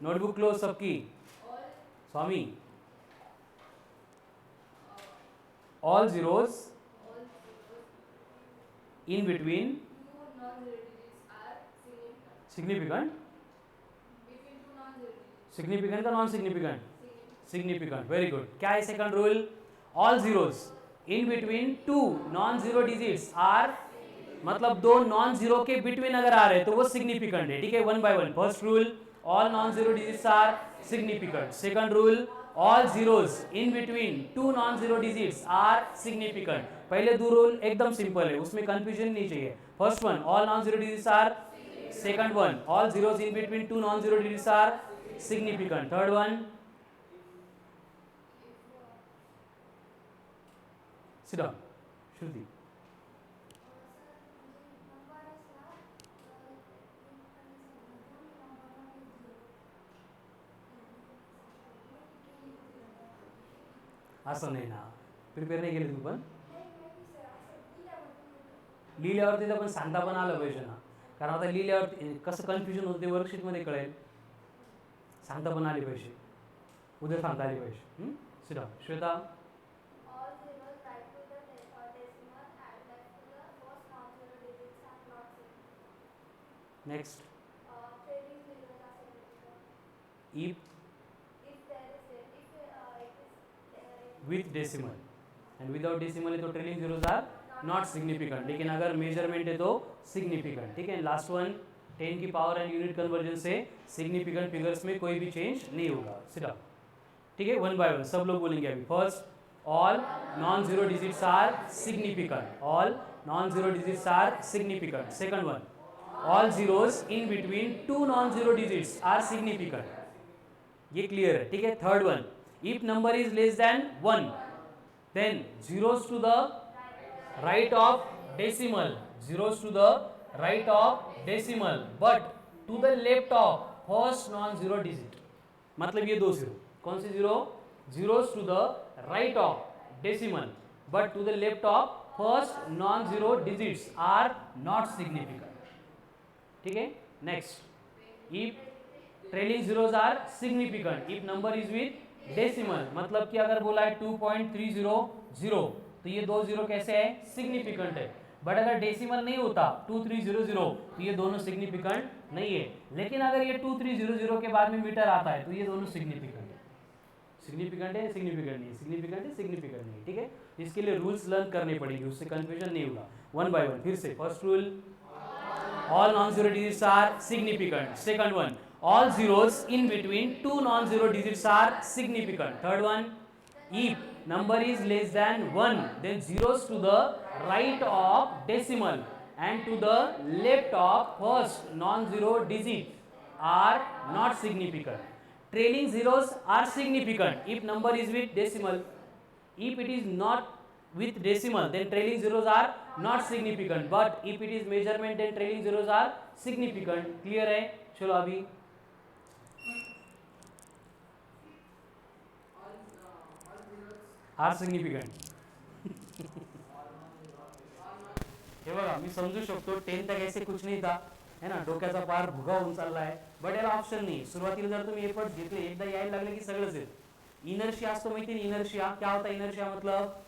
नोटबुक क्लोज सबकी, Swami. All zeros in between significant, significant का non significant, significant, very good. क्या है second rule, all zeros in between two non zero digits are, मतलब दो नॉन जीरो के बिटवीन अगर आ रहे हैं तो वो सिग्निफिकेंट है। ठीक है, one by one. First rule, all non-zero digits are significant. Second rule, all zeros in between two non-zero digits are significant. पहले दो रूल एकदम सिंपल है, उसमें कंफ्यूजन नहीं चाहिए। First one, all non-zero digits are, second one, all zeros in between two non-zero digits are significant. Third one, sit down, Shruti. असं नाही ना, प्रिपेअर नाही केली तू पण, लिहिल्यावरती तर पण सांगता पण आलं पाहिजे ना, कारण आता लिहिल्यावर कसं कन्फ्युजन होते वर्कशीटमध्ये कळेल, सांगता पण आली पाहिजे, उद्या सांगता आली पाहिजे। Siddha Shweta, next, if with decimal and without decimal है तो trailing zeros are not significant, लेकिन अगर मेजरमेंट है तो सिग्निफिकेंट। ठीक है, लास्ट वन, 10 की पावर एंड यूनिट कन्वर्जन से सिग्निफिकेंट फिगर्स में कोई भी चेंज नहीं होगा। सिर्फ ठीक है, वन बाय वन सब लोग बोलेंगे अभी। First, all non zero digits are significant, all non zero digits are significant. Second one, all zeros in between two non zero digits are significant, ये क्लियर है। ठीक है, third one, if number is less than 1 then zeros to the right of decimal, zeros to the right of decimal but to the left of first non zero digit, मतलब ये दो zero, कौन सी zero, zeros to the right of decimal but to the left of first non zero digits are not significant। ठीक है, next, if trailing zeros are significant if number is with decimal, मतलब कि अगर बोला है 2.300 तो ये दो जीरो कैसे है, सिग्निफिकेंट है। बट अगर डेसिमल नहीं होता 2300 तो ये दोनों सिग्निफिकेंट नहीं है। लेकिन अगर ये 2300 के बाद में मीटर आता है तो ये दोनों सिग्निफिकेंट है। सिग्निफिकेंट है, सिग्निफिकेंट नहीं, सिग्निफिकेंट है, सिग्निफिकेंट नहीं। ठीक है, इसके लिए रूल्स लर्न करने पड़ेंगे, उससे कंफ्यूजन नहीं होगा। वन बाय वन फिर से। First rule, all non zero digits are significant. Second one, all zeros in between two non-zero digits are significant. Third one, if number is less than 1 then zeros to the right of decimal and to the left of first non-zero digit are not significant. trailing zeros are significant if number is with decimal. If it is not with decimal, then trailing zeros are not significant. But if it is measurement, then trailing zeros are significant. Clear है? चलो अभी are significant. हे बघा मी समजू शकतो 10 तक ऐसे कुछ नहीं था है ना, डोक्याचा पार भुगा होऊन चालला आहे, बट याला ऑप्शन नाही. सुरुवातीला जर तुम्ही एफर्ट्स घेतले, एकदा यायला लागले की सगळंच येतं. इनर्शिया असतो माहिती नाही, इनर्शिया क्या होता है? इनर्शिया मतलब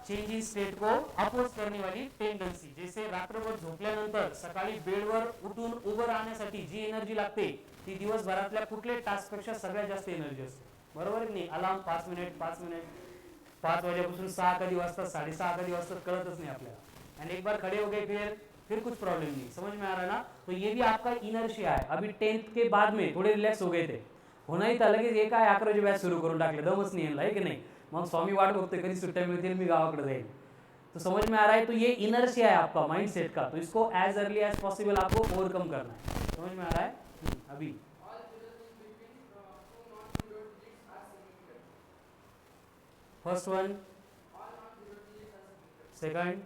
चेंज इन स्टेट को अपोज करने वाली टेंडन्सी. जैसे रात्रभर झोपल्यानंतर सकाळी बेडवर उठून उभं राहण्यासाठी जी एनर्जी लागते ती दिवसभरातल्या कुठल्याही टास्कपेक्षा सगळ्यात जास्त एनर्जी असते. बरोबर आहे की नाही? अलार्म 5 मिनिट 5 वाजेपासून 6 कधी वाजतात, 6:30 कधी वाजतात कळतच नहीं आपल्याला. एंड एक बार खड़े हो गए फिर कुछ प्रॉब्लम नहीं. समझ में आ रहा है ना? तो ये भी आपका इनर्शिया है. अभी 10th के बाद में थोड़े रिलैक्स हो गए थे, होना ही था. लगेच एक काय 11 बॅच सुरू करून टाकले, दमच नहीं आहे की नहीं. मग स्वामी वाट बघतोय कधी सुट्ट्या मिळतील, मी गावाकडे जाईल. तो समझ में आ रहा है? तो ये इनर्शिया है आपका माइंडसेट का, तो इसको एज अर्ली एज पॉसिबल आपको ओवरकम करना है. समझ में आ रहा है? अभी first one, second,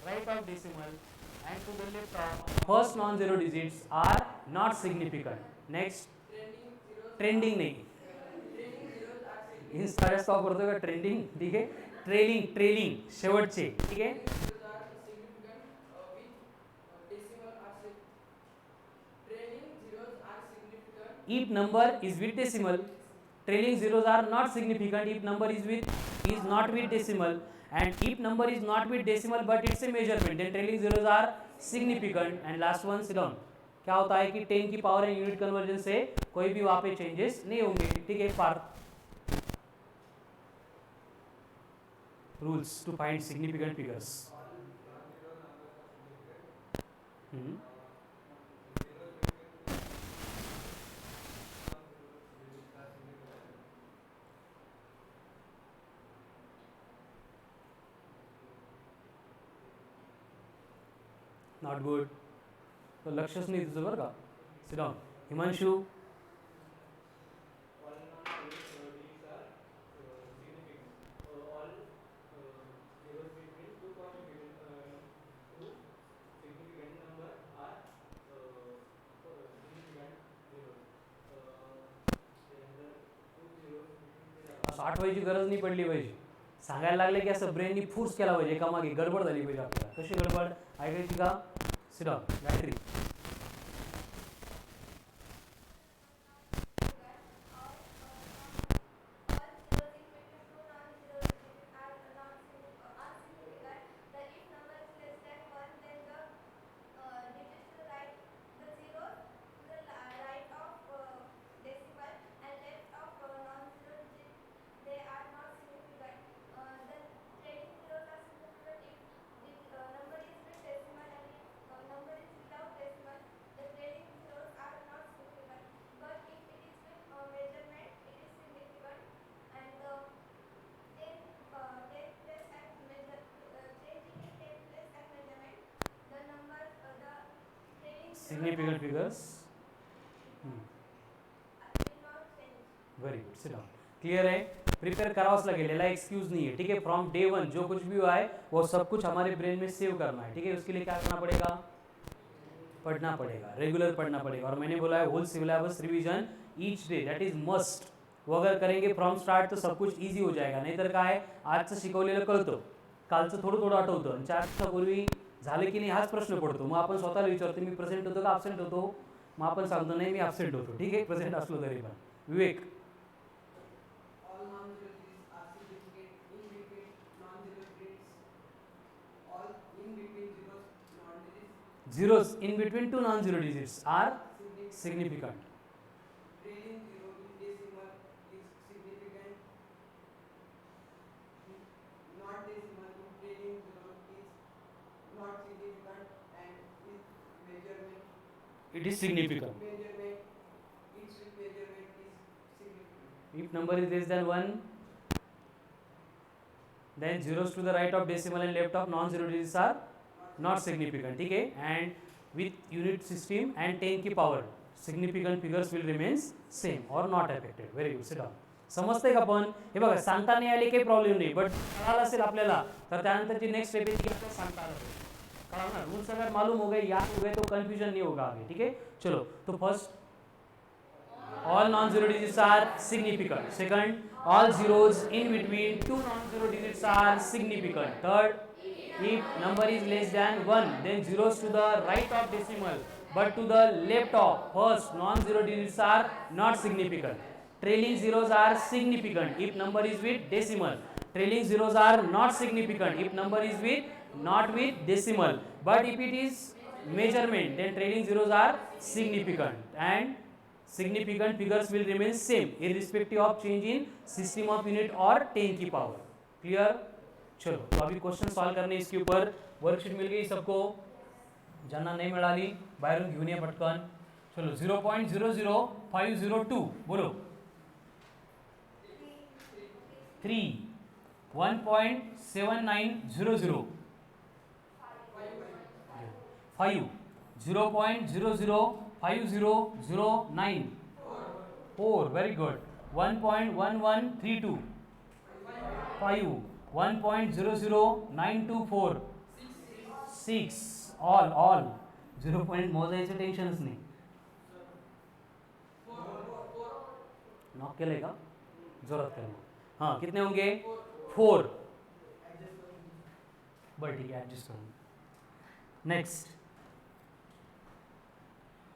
right of decimal and to the left of first non-zero digits are not significant. Next, trending नहीं. इन साऱ्या स्टॉप करतो का ट्रेंडिंग? ठीक आहे. ट्रेलिंग शेवटचे. ठीक आहे. If number is with decimal, trailing zeros are not significant if number is not with decimal. And if number is not with decimal but it's a measurement, then trailing zeros are significant. And last one, sit down. क्या होता है कि 10 की power and unit conversion से कोई भी वहां पे चेंजेस नहीं होंगे. ठीक है. Part rules to find significant figures. Not good. तो लक्षच नाही तुझं बरं का. Sit down. हिमांशू, आठवायची गरज नाही पडली पाहिजे. सांगायला लागले की असं ब्रेननी फोर्स केला पाहिजे, एकामागे गडबड झाली पाहिजे आपल्याला. कशी गडबड ऐकायची का? Sit down. Battery significant figures. Very good. Sit down. Clear है? प्रिपेयर करावाच लागेल, याला एक्सक्यूज नहीं है. ठीक है. फ्रॉम डे वन जो कुछ भी हुआ है वो सब कुछ हमारे ब्रेन में सेव करना है. ठीक है. उसके लिए क्या करना पड़ेगा? पढ़ना पड़ेगा, रेगुलर पढ़ना पड़ेगा. और मैंने बोला है whole syllabus revision each day, that is must. वो अगर करेंगे फ्रॉम स्टार्ट तो सब कुछ इजी हो जाएगा. नाहीतर काय, आजचं शिकवलेलं कळतं, कालचं थोडं थोडं आठवतं, आणि 4 दिवसापूर्वी झालं की नाही हाच प्रश्न पडतो. मग आपण स्वतःला विचारतो मी प्रेझेंट होतो का ॲब्सेंट होतो? मग आपण सांगतो नाही मी ॲब्सेंट होतो. ठीक आहे. प्रेझेंट असलो तरी पण. विवेक, zeros in between two non-zero digits are significant. Trailing zero in decimal is significant. Not decimal in trailing zero is not significant, and with measurement It is significant. measurement each with measurement is significant. If number is less than 1, then zeros to the right of decimal and left of non-zero digits are not significant. ठीक है? And with unit system and 10 की power, significant figures will remain same or not affected. Very good. Sit down. समजते का पण हे बघा सांगता नाही आले काही प्रॉब्लेम नाही, बट कळालं असेल आपल्याला तर त्यानंतरची नेक्स्ट स्टेप आहे की आपल्याला सांगता आलं पाहिजे. कळा ना, रूल्स अगर मालूम हो गए, याद हो गए तो कंफ्यूजन नहीं होगा आगे. ठीक है? चलो, तो first all non-zero digits are significant. Second, all zeros in between two non-zero digits are significant. Third, if number is less than 1, then zeros to the right of decimal but to the left of first non-zero digits are not significant. Trailing zeros are significant if number is with decimal. Trailing zeros are not significant if number is not with decimal. But if it is measurement, then trailing zeros are significant, and significant figures will remain same irrespective of change in system of unit or 10 की power. Clear? चलो, तो अभी question solve करने इसके ऊपर. Worksheet मिल गई सबको? ज्यांना नाही मिळाली बाहेरून घेऊन या पटकन. चलो, 0.00502 बोलो. 3, 1.7900, 5, 0.005009, 4, very good. 1.1132, 5, 1.00924, 6, all 0 पॉइंट मोजायचं टेन्शनच नाही. नॉक केलंय का? जोरात कर. हाँ, कितने होंगे? 4. बरं ठीक है, ऍडजस्ट करूँ. Next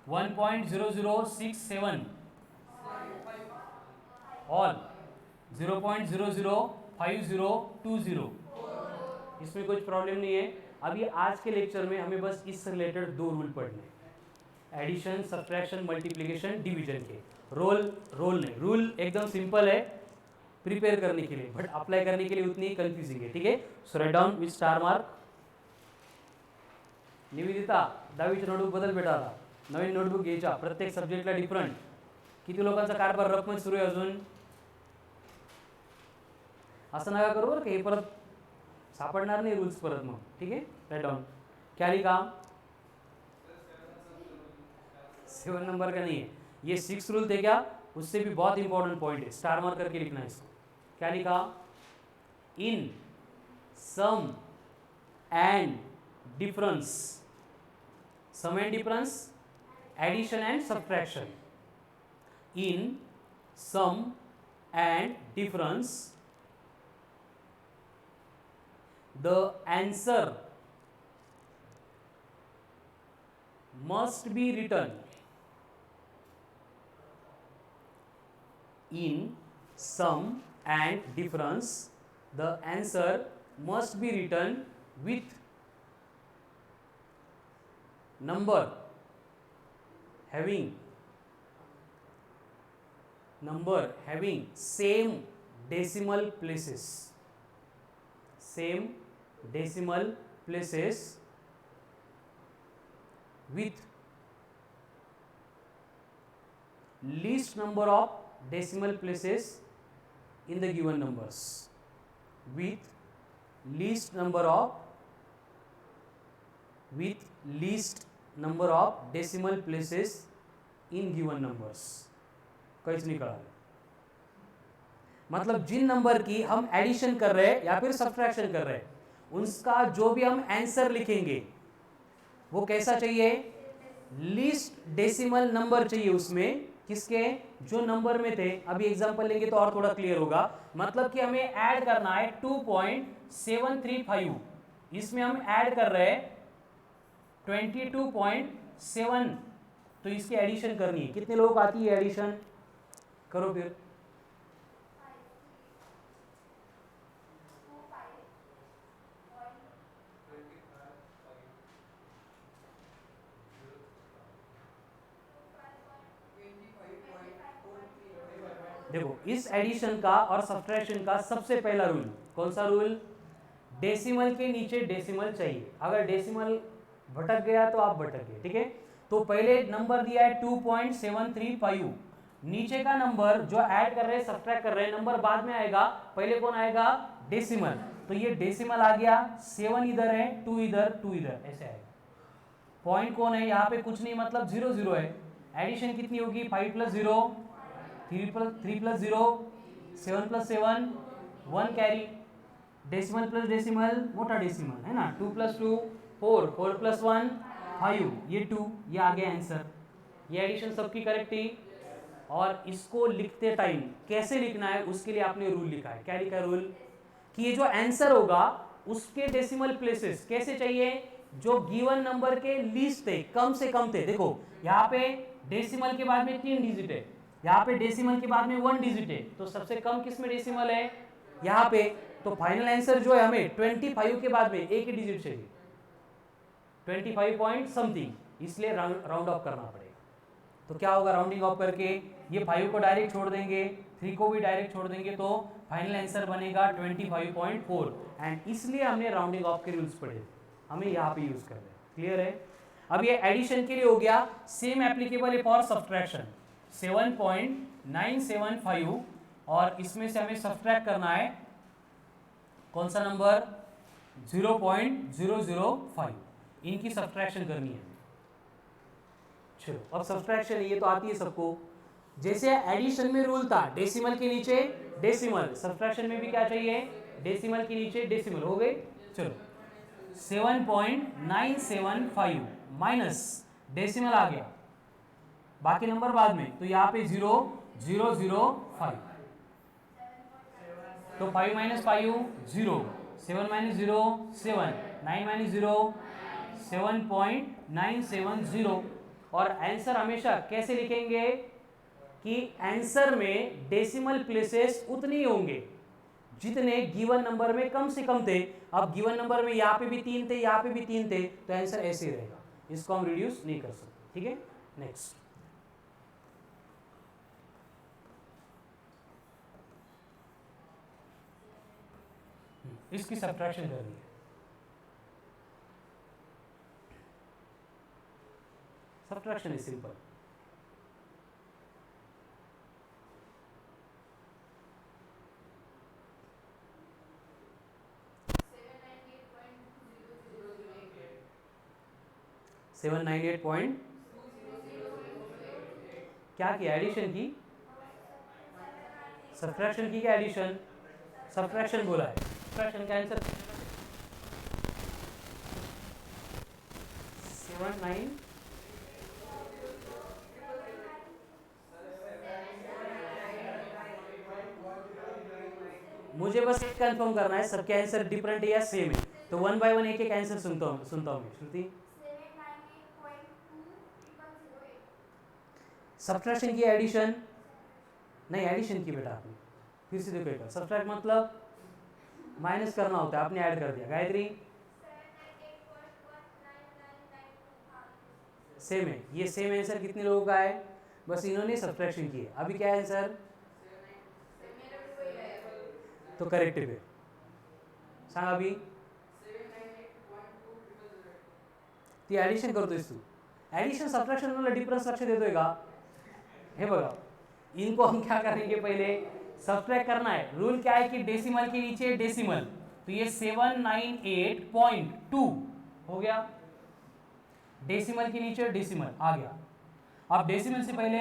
1.0067, all 0.005020. इसमें कुछ प्रॉब्लम नहीं है. अभी आज के लेक्चर में हमें बस इससे रिलेटेड 2 रूल पढ़ने हैं, एडिशन, सब्ट्रैक्शन, मल्टीप्लिकेशन, डिवीजन के. रोल नहीं, रूल एकदम सिंपल है प्रिपेयर करने के लिए, बट अप्लाई करने के लिए उतनी कंफ्यूजिंग है. ठीक है? So write down with star mark. Nivedita, 10वीची नोटबुक बदल बेटा. आता नवीन नोटबुक घ्यायच्या, प्रत्येक सब्जेक्टला डिफरंट. किती लोकांचा कारभार रकमेत सुरू आहे अजून? असं नका करू बरं का, हे परत सापडणार नाही रूल्स परत मग. ठीक है? Write down. क्या लिखा? 7 नंबर का नहीं है, ये 6 रूल थे क्या? उससे भी बहुत इंपॉर्टेंट पॉइंट है, स्टार मार्क करके लिखना है इसको. क्या लिखा? In sum and difference, sum and difference, addition and subtraction. In sum and difference, the answer must be written in sum and difference. The answer must be written with number having same decimal places, same decimal places with least number of decimal places in the given numbers, with least number of decimal places in given numbers. कैसे निकाला? मतलब जिन number की हम addition कर रहे हैं या फिर सब्ट्रैक्शन कर रहे हैं, उसका जो भी हम आंसर लिखेंगे वो कैसा चाहिए? लीस्ट डेसिमल नंबर चाहिए उसमें. किसके? जो नंबर में थे. अभी एग्जांपल लेंगे तो और थोड़ा क्लियर होगा. मतलब कि हमें ऐड करना है 2.735, इसमें हम ऐड कर रहे हैं 22.7, तो इसकी एडिशन करनी है. कितने लोगों को आती है एडिशन? करो फिर. देखो, इस एडिशन का और सब्ट्रैक्शन का सबसे पहला रूल कौन सा रूल? डेसिमल के नीचे डेसिमल चाहिए. अगर डेसिमल भटक गया तो आप भटक गए. ठीक है? तो पहले नंबर दिया है 2.735, नीचे का नंबर जो ऐड कर रहे हैं सब्ट्रैक्ट कर रहे हैं नंबर बाद में आएगा, पहले कौन आएगा डेसिमल, तो ये डेसिमल आ गया, 7 इधर है 2 इधर 2 इधर ऐसे आएगा। पॉइंट कौन है यहाँ पे, कुछ नहीं मतलब 0 0 है। एडिशन कितनी होगी 5 + 0 3 + 0 7 + 7 1 कैरी, डेसिमल प्लस डेसिमल मोटा डेसिमल है ना, 2 + 2 4 4 + 1 5 ये 2, ये आ गया आंसर। ये एडिशन सबकी करेक्ट थी। और इसको लिखते टाइम कैसे लिखना है उसके लिए आपने रूल लिखा है। क्या लिखा है रूल, कि ये जो आंसर होगा उसके डेसिमल प्लेसेस कैसे चाहिए, जो गिवन नंबर के लीस्ट थे, कम से कम थे। देखो यहाँ पे डेसिमल के बाद में 3 डिजिट है, यहाँ पे डेसिमल के बाद में 1 डिजिट है, तो सबसे कम किस में डेसिमल है यहाँ पे। तो फाइनल आंसर जो है हमें 25 के बाद में एक ही डिजिट चाहिए, 25 पॉइंट समथिंग, इसलिए राउंड ऑफ करना पड़ेगा। तो क्या होगा, राउंडिंग ऑफ करके ये 5 को डायरेक्ट छोड़ देंगे, 3 को भी डायरेक्ट छोड़ देंगे, तो फाइनल आंसर बनेगा 25.4। एंड इसलिए हमने राउंडिंग ऑफ के रूल्स पढ़े, हमें यहाँ पे यूज कर रहे हैं। क्लियर है। अब ये एडिशन के लिए हो गया, सेम एप्लीकेबल है फॉर सब्ट्रैक्शन 7.975, और इसमें से हमें सब्ट्रैक्ट करना है कौन सा नंबर 0.005, इनकी सब्ट्रैक्शन करनी है। चलो अब सब्ट्रैक्शन ये तो आती है सबको। जैसे एडिशन में रूल था डेसिमल के नीचे डेसिमल, सब्ट्रैक्शन में भी क्या चाहिए, डेसिमल के नीचे डेसिमल। हो गए। चलो 7.975 माइनस डेसिमल आ गया, बाकी नंबर बाद में, तो यहाँ पे 0.005, तो 5 - 5 0, 7 - 0 7, 9 - 0 7.970। और आंसर हमेशा कैसे लिखेंगे कि आंसर में डेसिमल प्लेसेस उतने ही होंगे जितने गिवन नंबर में कम से कम थे। अब गिवन नंबर में यहाँ पे भी 3 थे, यहाँ पे भी 3 थे, तो आंसर ऐसे ही रहेगा, इसको हम रिड्यूस नहीं कर सकते। ठीक है, नेक्स्ट। इसकी सब्ट्रैक्शन करनी है। Subtraction is simple. सेवन 798. क्या किया, एडिशन की, सब्ट्रैक्शन की क्या एडिशन, सब्ट्रैक्शन बोला है। सब्ट्रैक्शन का आंसर 79। मुझे बस एक कंफर्म करना है सबके आंसर डिफरेंट है या सेम है, तो 1 बाय 1 एक एक आंसर सुनता हूँ मैं। श्रुति, सब्ट्रैक्शन की एडिशन नहीं, एडिशन की बेटा आपने, फिर से देखो एक बार। सब्ट्रैक्ट मतलब माइनस करना होता है, आपने ऐड कर दिया। गायत्री, सेम है, ये सेम आंसर कितने लोगों का है, बस इन्होंने सब्ट्रैक्शन की है। अभी क्या है आंसर, तो करेक्टिव है। सांग अभी ती ॲडिशन करतोयस तू, एडिशन सब्ट्रैक्शन मला डिफरन्स लक्ष देतोय का, हे बघा। इनको हम क्या करेंगे, पहले सब्ट्रैक्ट करना है। रूल क्या है कि डेसिमल के नीचे डेसिमल, तो ये 798.2 हो गया, डेसिमल के नीचे डेसिमल आ गया। अब डेसिमल से पहले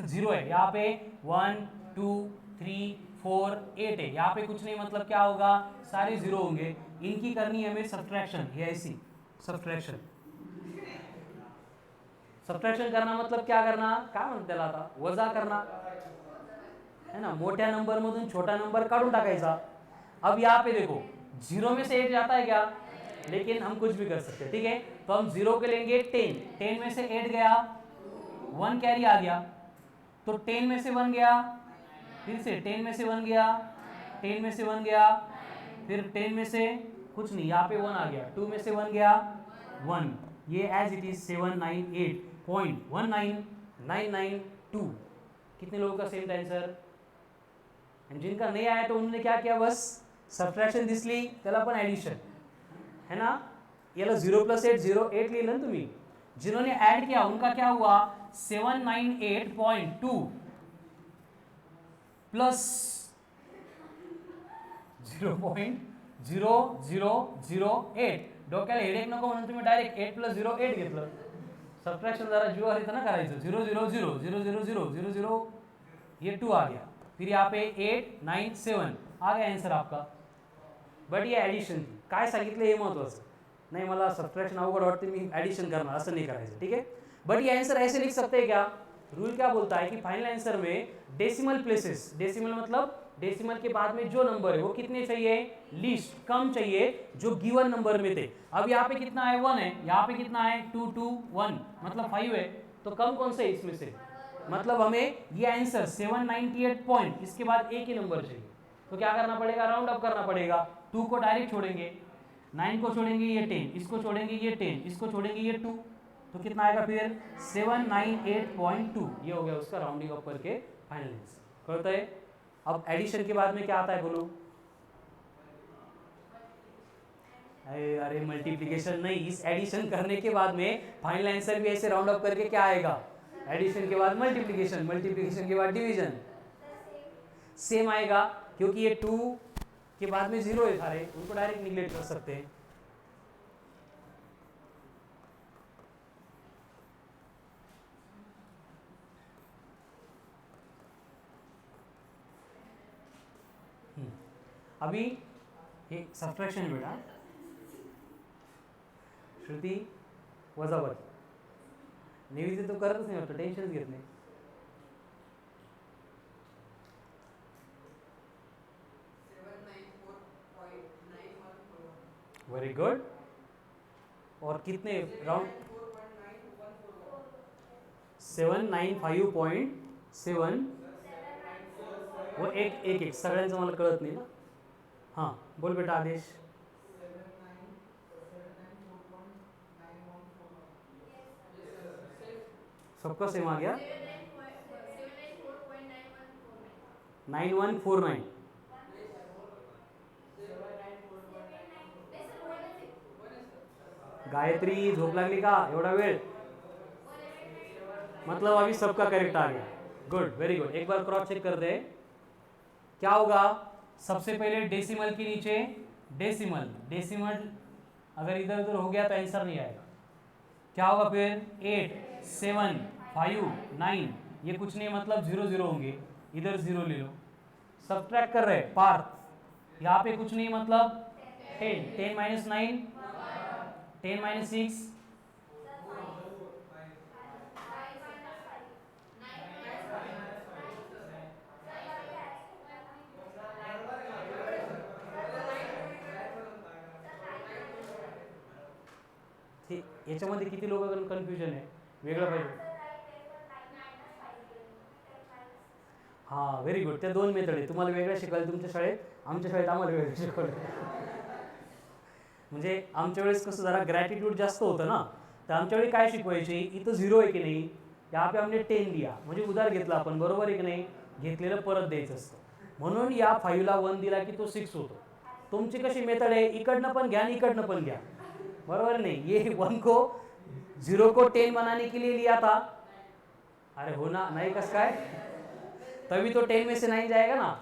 0 है, यहाँ पे 1 2 3 4 8 है, यहाँ पे कुछ नहीं, मतलब क्या होगा, सारे 0 होंगे। इनकी करनी है हमें सब्ट्रैक्शन, ये ऐसी सब्ट्रैक्शन। सब्ट्रैक्शन करना मतलब क्या करना, काय म्हणतात त्याला आता, वजा करना है ना, मोठ्या नंबर मधून छोटा नंबर काढून टाकायचा। अब यहाँ पे देखो 0 में से 8 जाता है क्या, लेकिन हम कुछ भी कर सकते हैं। ठीक है, तो हम 0 के लेंगे 10, 10 में से 8 गया, 1 कैरी आ गया, तो 10 में से 1 गया, फिर से 10 में से 1 गया, 10 में से 1 गया, फिर 10 में से कुछ नहीं, यहाँ पे 1 आ गया, 2 में से 1 गया 1, ये एज इट इज 798.19992। कितने लोगों का सेम आंसर, जिनका नहीं आया तो उन्होंने क्या किया, बस सब्ट्रैक्शन दिसली त्याला पण ॲडिशन है ना, याला 0 + 8 0 8 लिहिलं ना तुम्ही। जिन्होंने ऐड किया उनका क्या हुआ 798.2, प्लस 0.0008. डोक्याला हेडेक नको म्हणून तुम्ही डायरेक्ट 8 + 0 8 घेतलं. सब्ट्रैक्शन जरा जीवा इतना करायचं 0 0 0 0 0 0 0 0 ये 2 आ गया. फिर यहाँ पे 8 9 7 आ गया आंसर आपका. बट ये ॲडिशन थी. काय सांगितलं हे महत्त्वाचं नाही. मला सब्ट्रैक्शन अवघड वाटते मी ॲडिशन करणार असं नाही करायचं. ठीक है. बट ये आंसर ऐसे लिख सकते हैं क्या? रूल क्या बोलता है कि फाइनल आंसर में डेसिमल प्लेसेस, डेसिमल मतलब डेसिमल के बाद में जो नंबर है वो कितने चाहिए? लीस्ट, कम चाहिए जो गिवन नंबर में थे. अब यहाँ पे कितना है? 1 है. यहाँ पे कितना है? 2 2 1 मतलब 5 है. तो कम कौन से है इसमें से? मतलब हमें ये आंसर 798 पॉइंट, इसके बाद एक ही नंबर चाहिए. तो क्या करना पड़ेगा? राउंड अप करना पड़ेगा. 2 को डायरेक्ट छोड़ेंगे, 9 को छोड़ेंगे ये 10, इसको छोड़ेंगे ये 10, इसको छोड़ेंगे ये 2. तो कितना आएगा फिर? 798.2. ये हो गया उसका राउंडिंग अप करके फाइनल आंसर. कळता है? अब एडिशन के बाद में क्या आता है बोलो? अरे मल्टीप्लिकेशन नहीं, इस एडिशन करने के बाद में फाइनल आंसर भी ऐसे राउंड अप करके क्या आएगा? एडिशन के बाद मल्टीप्लिकेशन, मल्टीप्लिकेशन के बाद डिवीजन. सेम आएगा क्योंकि ये 2 के बाद में 0 है सारे, उनको डायरेक्ट निगलेक्ट कर सकते हैं. अभी हे सबट्रॅक्शन बेटा. श्रुती वजाबाकी नेहमी तो करतच नाही वाटतं, टेन्शन घेत नाही. Very good. और कितने राउंड? 795.7. वो एक सगळ्यांचं मला कळत नाही ना. हाँ बोल बेटा आदेश. सबका सेम आ गया. 9149. गायत्री झोप लागली का एवढा वेळ? मतलब अभी सबका करेक्ट आ गया. Good, very good. एक बार क्रॉस चेक कर दे. क्या होगा? सबसे पहले डेसिमल के नीचे डेसिमल, डेसिमल अगर इधर उधर हो गया तो आंसर नहीं आएगा. क्या होगा फिर? 8 7 5 9. ये कुछ नहीं मतलब 0 0 होंगे. इधर 0 ले लो. सब्ट्रैक्ट कर रहे हैं पार्थ. यहाँ पे कुछ नहीं मतलब 10 10 - 9 10 - 6 याच्यामध्ये किती लोक कन्फ्युजन आहे? वेगळं पाहिजे. हां व्हेरी गुड. त्या 2 मेथड आहे. तुम्हाला वेगळं शिकवायला तुमच्या शाळेत, आमच्या शाळेत आम्हाला वेगळं शिकवलं. म्हणजे आमच्या वेळेस कसं जरा ग्रॅटिट्यूड जास्त होतं ना, तर आमच्या वेळी काय शिकवायचे? इथं 0 आहे की नाही, यहाँ पे हमने 10 दिया म्हणजे उधार घेतला आपण, बरोबर आहे की नाही? घेतलेलं परत द्यायचं असतं. म्हणून या 5 ला 1 दिला की तो 6 होतो. तुमची कशी मेथड आहे? इकडनं पण घ्या आणि इकडनं पण घ्या, बरोबर नहीं? ये 1 को 0 को 10 बनाने के लिए लिया था. अरे हो ना, नहीं कस काय? तभी तो 10 में से 9 जाएगा ना.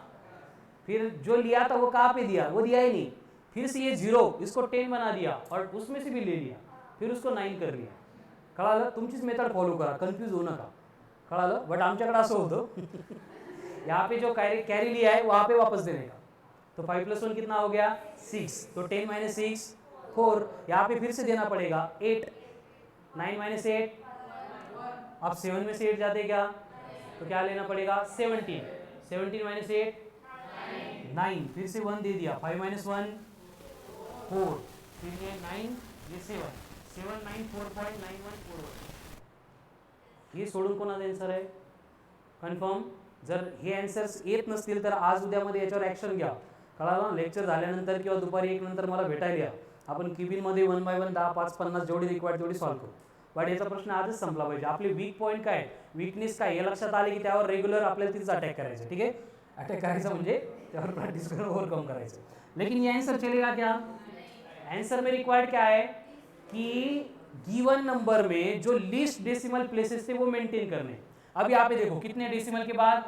फिर जो लिया था वो कहाँ पे दिया? वो दिया ही नहीं. फिर से ये 0 इसको 10 बना दिया और उसमें से भी ले लिया, फिर उसको 9 कर लिया. कळालं? तुमचीच मेथड फॉलो करा, कन्फ्यूज होऊ नका. कळालं? बट आमच्याकडे असं होतं यहाँ पे जो कैरी लिया है वहाँ पे वापस देने का. तो 5 + 1 कितना हो गया? 6. तो 10 - 6 4. यहाँ पे फिर से देना पड़ेगा 8. 9 - 8 अब 7 में से 8 जाते क्या? तो क्या लेना पड़ेगा? 17. 17 - 8 9. फिर से 1 दे दिया. 5 - 1 4. फिर ये 9 ये 7 7 9 4.9141. हे सोडून कोणाचा आन्सर आहे? कन्फर्म. जर हे आन्सर्स येत नसतील तर आज उद्यामध्ये याच्यावर ॲक्शन घ्या. कळालं? लेक्चर झाल्यानंतर किंवा दुपारी 1 नंतर मला भेटायला या. आपण क्युबिनमध्ये 1 बाय 1 10 5 50 जेवढी रिक्वायर्ड तेवढी सॉल्व्ह करू. बट याचा प्रश्न आजच संपला पाहिजे. आपले वीक पॉईंट काय, वीकनेस काय हे लक्षात आले की त्यावर रेग्युलर आपल्याला तिथं अटॅक करायचं. ठीक आहे? अटॅक करायचं म्हणजे त्यावर प्रॅक्टिस करून ओव्हरकम करायचं. लेकिन ये आंसर चलेगा क्या? आंसर में रिक्वायर्ड क्या है कि गिवन नंबर में जो लीस्ट डेसिमल प्लेसेस थे वो मेंटेन करने. अब यहाँ पे देखो कितने डेसिमल के बाद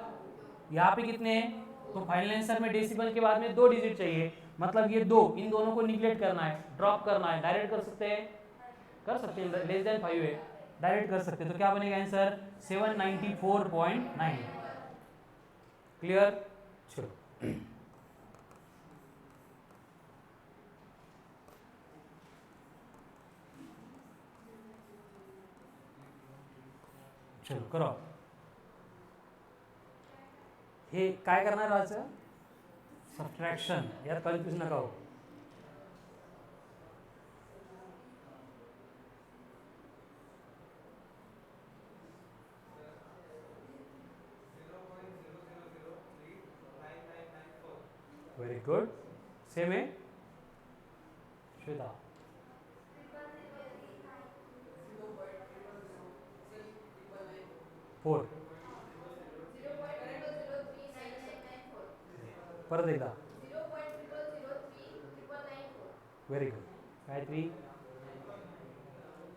यहाँ पे कितने हैं? तो फाइनल आंसर में डेसिमल के बाद में 2 डिजिट चाहिए, मतलब ये 2, इन दोनों को निगलेक्ट करना है, ड्रॉप करना है। डायरेक्ट कर सकते हैं, लेस देन 5 है, डायरेक्ट कर सकते हैं। तो क्या बनेगा आंसर? 794.9। क्लियर? चलो चलो करो। हे काय करणार राहायचं? सबट्रॅक्शन. यात कन्फ्यूज नका हो. Very good. सेम आहे श्वेता. 4 परत एकदा. Very good. गायत्री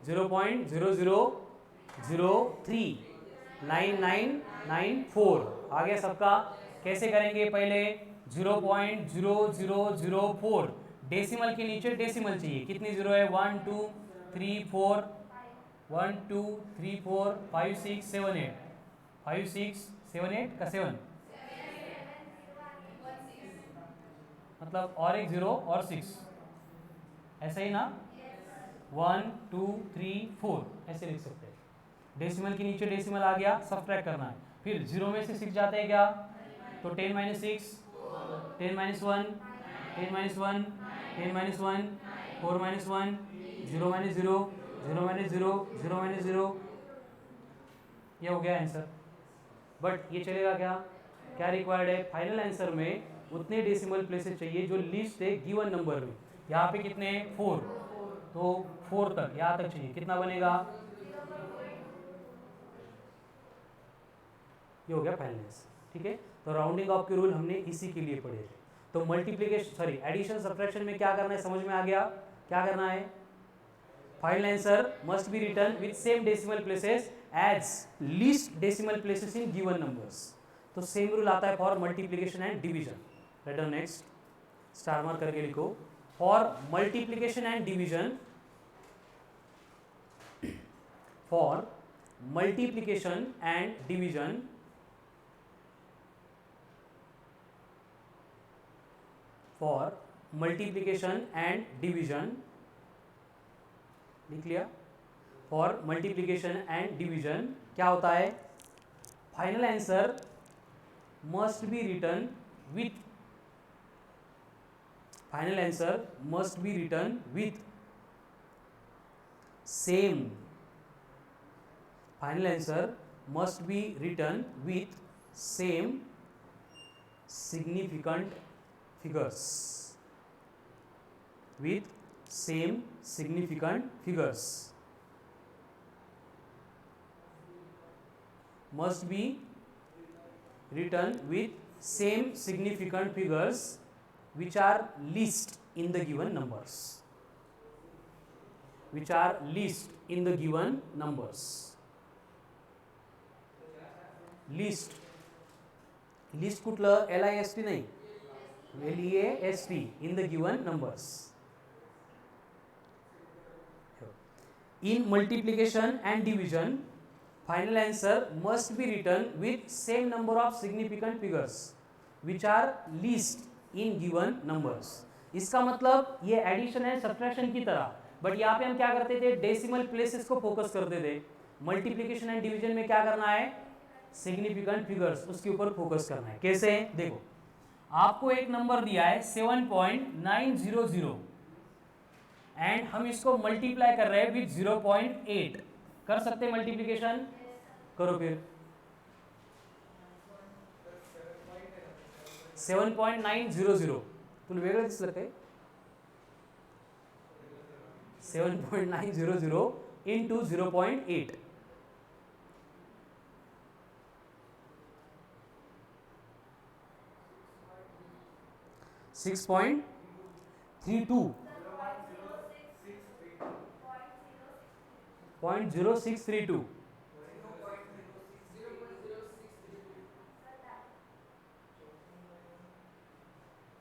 0.00039994 आ गया सबका. कैसे करेंगे? पहले 0.0004 डेसिमल के नीचे डेसिमल चाहिए. कितनी जीरो है? 1 2 3 4 1 2 3 4 5 6 7 8 5 6 7 8 का 7 मतलब और एक 0 और 6 ऐसा ही ना. 1 2 3 4 ऐसे लिख सकते हैं. डेसिमल के नीचे डेसिमल आ गया, सब्ट्रैक्ट करना है. फिर 0 में से 6 जाते हैं क्या? तो 10 - 6 10 - 1 10 - 1 10 - 1 4 - 1 0 - 0 0 - 0 0 - 0. ये हो गया आंसर. बट ये चलेगा क्या? क्या रिक्वायर्ड है? फाइनल आंसर में उतने डेसिमल प्लेसेस चाहिए जो लिस्ट है गिवन नंबर में. यहाँ पे कितने हैं? 4. तो 4 तक, यहाँ तक चाहिए. कितना बनेगा? ये हो गया फाइनल आंसर. ठीक है. तो राउंडिंग ऑफ के रूल हमने इसी के लिए पढ़े थे. तो मल्टीप्लिकेशन सॉरी एडिशन सब्ट्रैक्शन में क्या करना है समझ में आ गया. क्या करना है? Final answer must be written with same decimal places as least decimal places in given numbers. तो सेम रूल आता है for multiplication and division. Write down next. Star mark करके लिखो. For multiplication and division, for multiplication and division for multiplication and division लिख लिया. For multiplication and division क्या होता है? Final answer must be written with final answer must be written with same final answer must be written with same significant figures with same significant figures must be written with same significant figures which are least in the given numbers, which are least in the given numbers. least list कुठलं? LIST नाही, LEAST in the given numbers. In multiplication and division, final answer must be written with same number of significant figures which are least in given numbers. इसका मतलब ये addition है subtraction की तरह, but यहाँ पे हम क्या करते थे? डेसिमल प्लेसेस को फोकस करते थे. मल्टीप्लिकेशन एंड डिवीजन में क्या करना है? सिग्निफिकेंट फिगर्स, उसके ऊपर फोकस करना है. कैसे? देखो, आपको एक नंबर दिया है 7.900 एंड हम इसको मल्टीप्लाई कर रहे हैं विथ 0.8. कर सकते हैं मल्टीप्लिकेशन? करो फिर. 7.900 तुला वेगळं दिसलं काय? 7.900 into 0.8 6.32 0.0632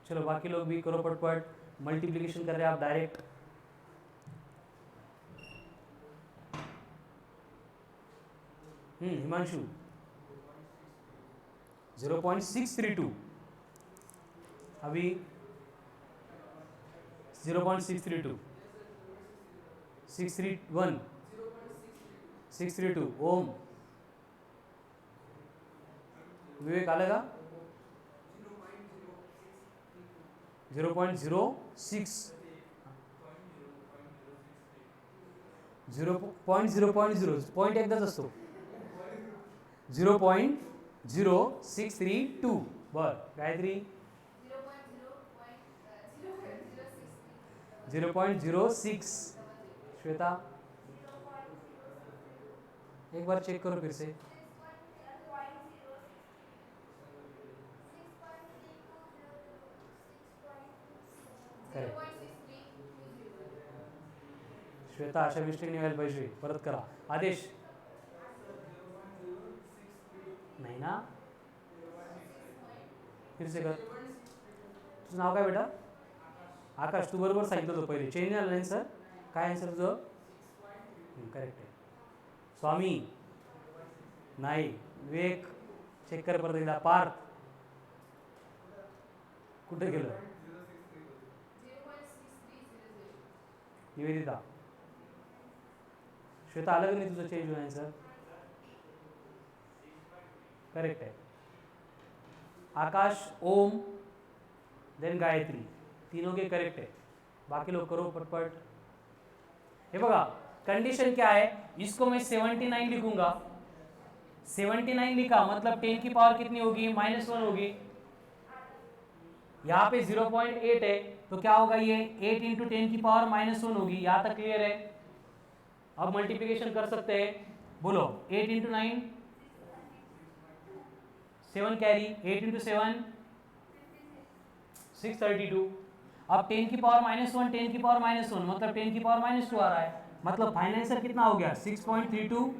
चलो बाकी लोग भी करो पटपट, मल्टीप्लिकेशन कर रहे हैं आप डायरेक्ट। हिमांशु 0.632, अभी 0.632, 631, 632 ओम। विवेक आलेगा 0.06, 0.0 पॉइंट एकदाच असतो, 0.0632 बर। गायत्री 0.06, श्वेता एक बार चेक करो फिर से। श्वेता अशा मिस्टेक नाही व्हायला पाहिजे, परत करा। आदेश नाही ना, फिर से कर। तुझं नाव काय बेटा? आकाश, तू बरोबर सांगितलं होतं पहिले, चेंज झालं नाही सर? काय आन्सर तुझं? करेक्ट आहे। स्वामी नाही, विवेक चेक कर परत एकदा। पार्थ कुठे गेलं? निवेदिता, श्वेता आलं की नाही तुझं चेंज होईल आन्सर? करेक्ट आहे। आकाश, ओम, देन गायत्री, तीनों के करेक्ट है। बाकी लोग करो पटपट। हे बघा कंडीशन क्या है, इसको मैं 79 लिखूंगा। 79 लिखा मतलब 10 की पावर कितनी होगी? -1 होगी। यहाँ पे 0.8 है तो क्या होगा ये? 8 इंटू 10 की पावर -1 होगी। यहाँ तक क्लियर है? अब मल्टीप्लिकेशन कर सकते हैं, बोलो 8 इंटू 9 7 कैरी, 8 इंटू 7 632। अब 10 की पावर -1 10 की पावर -1 मतलब 10 की पावर -2 आ रहा है, मतलब फाइनल आंसर कितना हो गया? 6.32।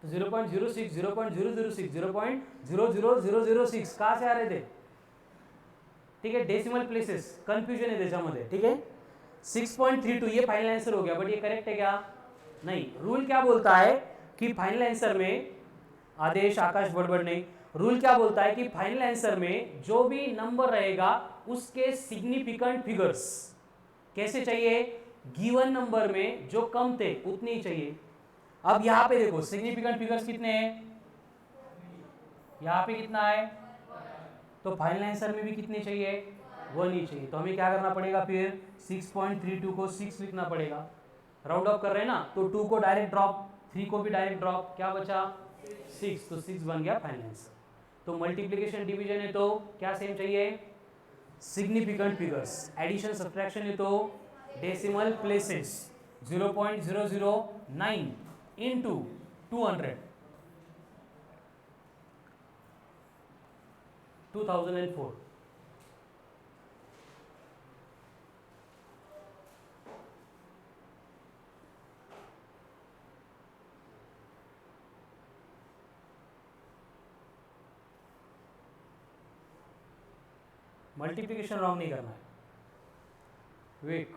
तो 0.06 0.006 0.00006 कहाँ से आ रहे थे? ठीक है, डेसिमल प्लेसेस कंफ्यूजन है त्याच्यामध्ये, ठीक है। 6.32 ये फाइनल आंसर हो गया, बट ये करेक्ट है क्या? नहीं। रूल क्या बोलता है कि फाइनल आंसर में, आदेश आकाश बड़बड़ नहीं, रूल क्या बोलता है कि फाइनल आंसर में जो भी नंबर रहेगा उसके सिग्निफिकेंट फिगर्स कैसे चाहिए? गिवन नंबर में जो कम थे उतने ही चाहिए। अब यहां पे देखो सिग्निफिकेंट फिगर्स कितने हैं? यहां पे कितना है? तो फाइनल आंसर में भी कितने चाहिए? 1 ही चाहिए। तो हमें क्या करना पड़ेगा फिर? 6.32 को 6 लिखना पड़ेगा। राउंड ऑफ कर रहे हैं ना, तो 2 को डायरेक्ट ड्रॉप, 3 को भी डायरेक्ट ड्रॉप, क्या बचा? 6। तो 6 बन गया फाइनल आंसर। तो मल्टीप्लिकेशन डिवीजन है तो क्या सेम चाहिए? Significant figures. एडिशन सब्ट्रैक्शन है तो decimal places. 0.009 into 200 2004। Multiplication wrong नहीं करना है विवेक।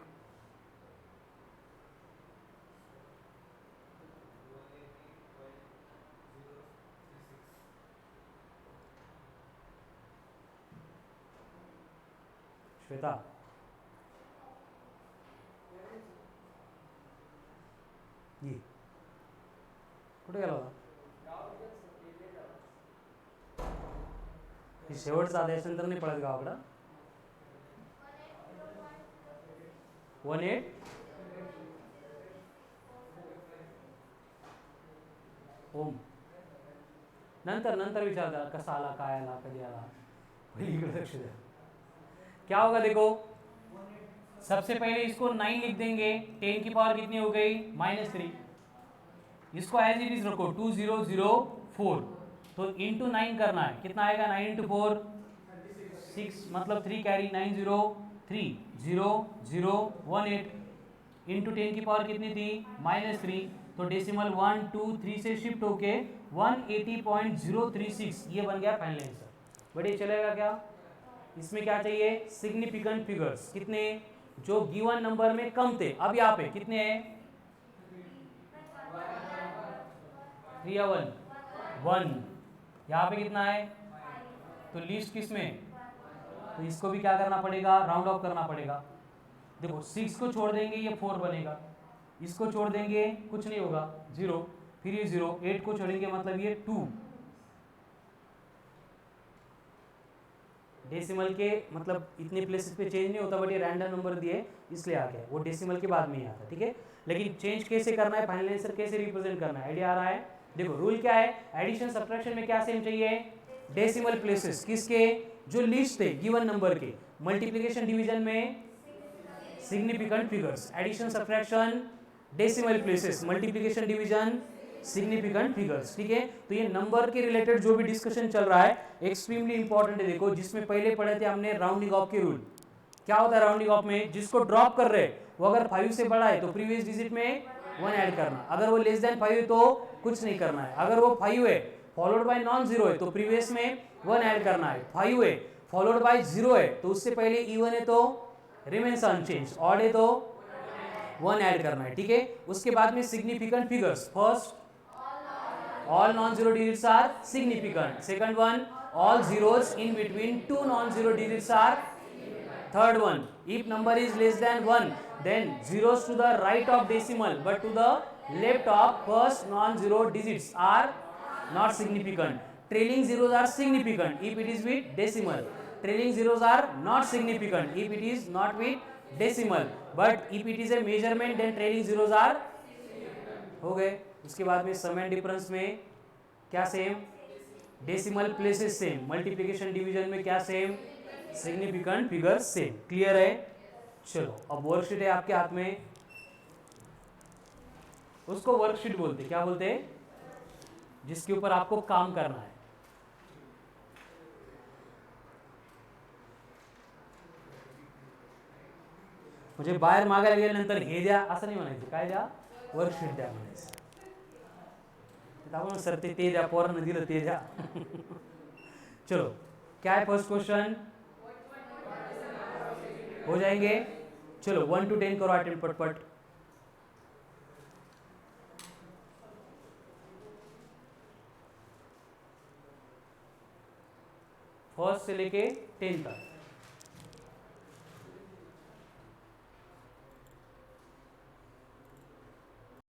श्वेता जी कुठे गेला होता? शेवटचा आदेश नंतर नाही पळत गावाकडं? 18 ओम। नंतर विचारता कसा आला, काय आला, कधी आला, पहले इकडे लक्ष द्या। क्या होगा देखो, सबसे पहले इसको 9 लिख देंगे। 10 की पावर कितनी हो गई? -3। इसको एज इट इज रखो 2004। तो इंटू 9 करना है, कितना आएगा? 9 इंटू 4 6 मतलब 3 कैरी 903 0018 इंटू 10 की पावर कितनी थी? -3। तो डेसिमल 1 2 3 से शिफ्ट होके 180.036 ये बन गया फाइनल आंसर। बट ये चलेगा क्या? इसमें क्या चाहिए, सिग्निफिकेंट फिगर्स। कितने, जो गिवन नंबर में कम थे। अब यहाँ पे कितने हैं, 3 या 1, यहाँ पे कितना है, तो लीस्ट किस में, तो इसको भी क्या करना पड़ेगा, राउंड ऑफ करना पड़ेगा। देखो 6 को छोड़ देंगे ये 4 बनेगा, इसको छोड़ देंगे कुछ नहीं होगा 0, फिर ये 0, 8 को छोड़ेंगे मतलब ये 2। डेसिमल के मतलब इतने प्लेसेस पे चेंज नहीं होता, बट ये रैंडम नंबर दिए इसलिए आ गया, वो डेसिमल के बाद में ही आता है, ठीक है। लेकिन चेंज कैसे करना है, फाइनल आंसर कैसे रिप्रेजेंट करना है, आइडिया आ रहा है। देखो रूल क्या है, एडिशन सब्ट्रैक्शन में क्या सेम चाहिए, डेसिमल प्लेसेस किसके, जो लिस्ट थे गिवन नंबर के। मल्टीप्लिकेशन डिवीजन में significant figures, addition subtraction decimal places, multiplication division significant figures, ठीक है। तो ये नंबर के रिलेटेड जो भी डिस्कशन चल रहा है एक्सट्रीमली इंपॉर्टेंट है। देखो जिसमें पहले पढ़े थे हमने राउंडिंग ऑफ के रूल, क्या होता है राउंडिंग ऑफ में, जिसको ड्रॉप कर रहे वो अगर 5 से बड़ा है तो प्रीवियस डिजिट में 1 ऐड करना, अगर वो लेस देन 5 है तो कुछ नहीं करना है। अगर वो 5 है फॉलोड बाय नॉन जीरो है तो प्रीवियस में 1 ऐड करना है। 5 है फॉलोड बाय 0 है तो उससे पहले इवन है तो रिमेन्स अनचेंज, ऑड है तो 1 ऐड करना है, ठीक है। उसके बाद में significant figures, first all non-zero digits are significant, second one all zeros in between two non-zero digits are, third one if number is less than 1 then zeros to the right of decimal but to the left of first non-zero digits are not significant. Trailing zeros are significant if it is with decimal, trailing zeros are not significant if it is not with decimal, but if it is a measurement then trailing zeros are हो गए। उसके बाद में सम and difference में क्या same, decimal places same, multiplication division में क्या same, significant figure same. Clear है। चलो अब वर्कशीट है आपके हाथ में, उसको वर्कशीट बोलते, क्या बोलते हैं, जिसके ऊपर आपको काम करना है। मुझे बाहेर मागायला गेल्यानंतर हे द्या असं नाही म्हणायचं, काय द्या, वर्कशीट द्या म्हणायचं। सर ते द्या, पोरांना दिलं ते द्या। चलो क्या है फर्स्ट क्वेश्चन, हो जाएंगे। चलो 1 to 10 करो अटेम्प्ट पटपट। फर्स्ट से लेके 10 तक।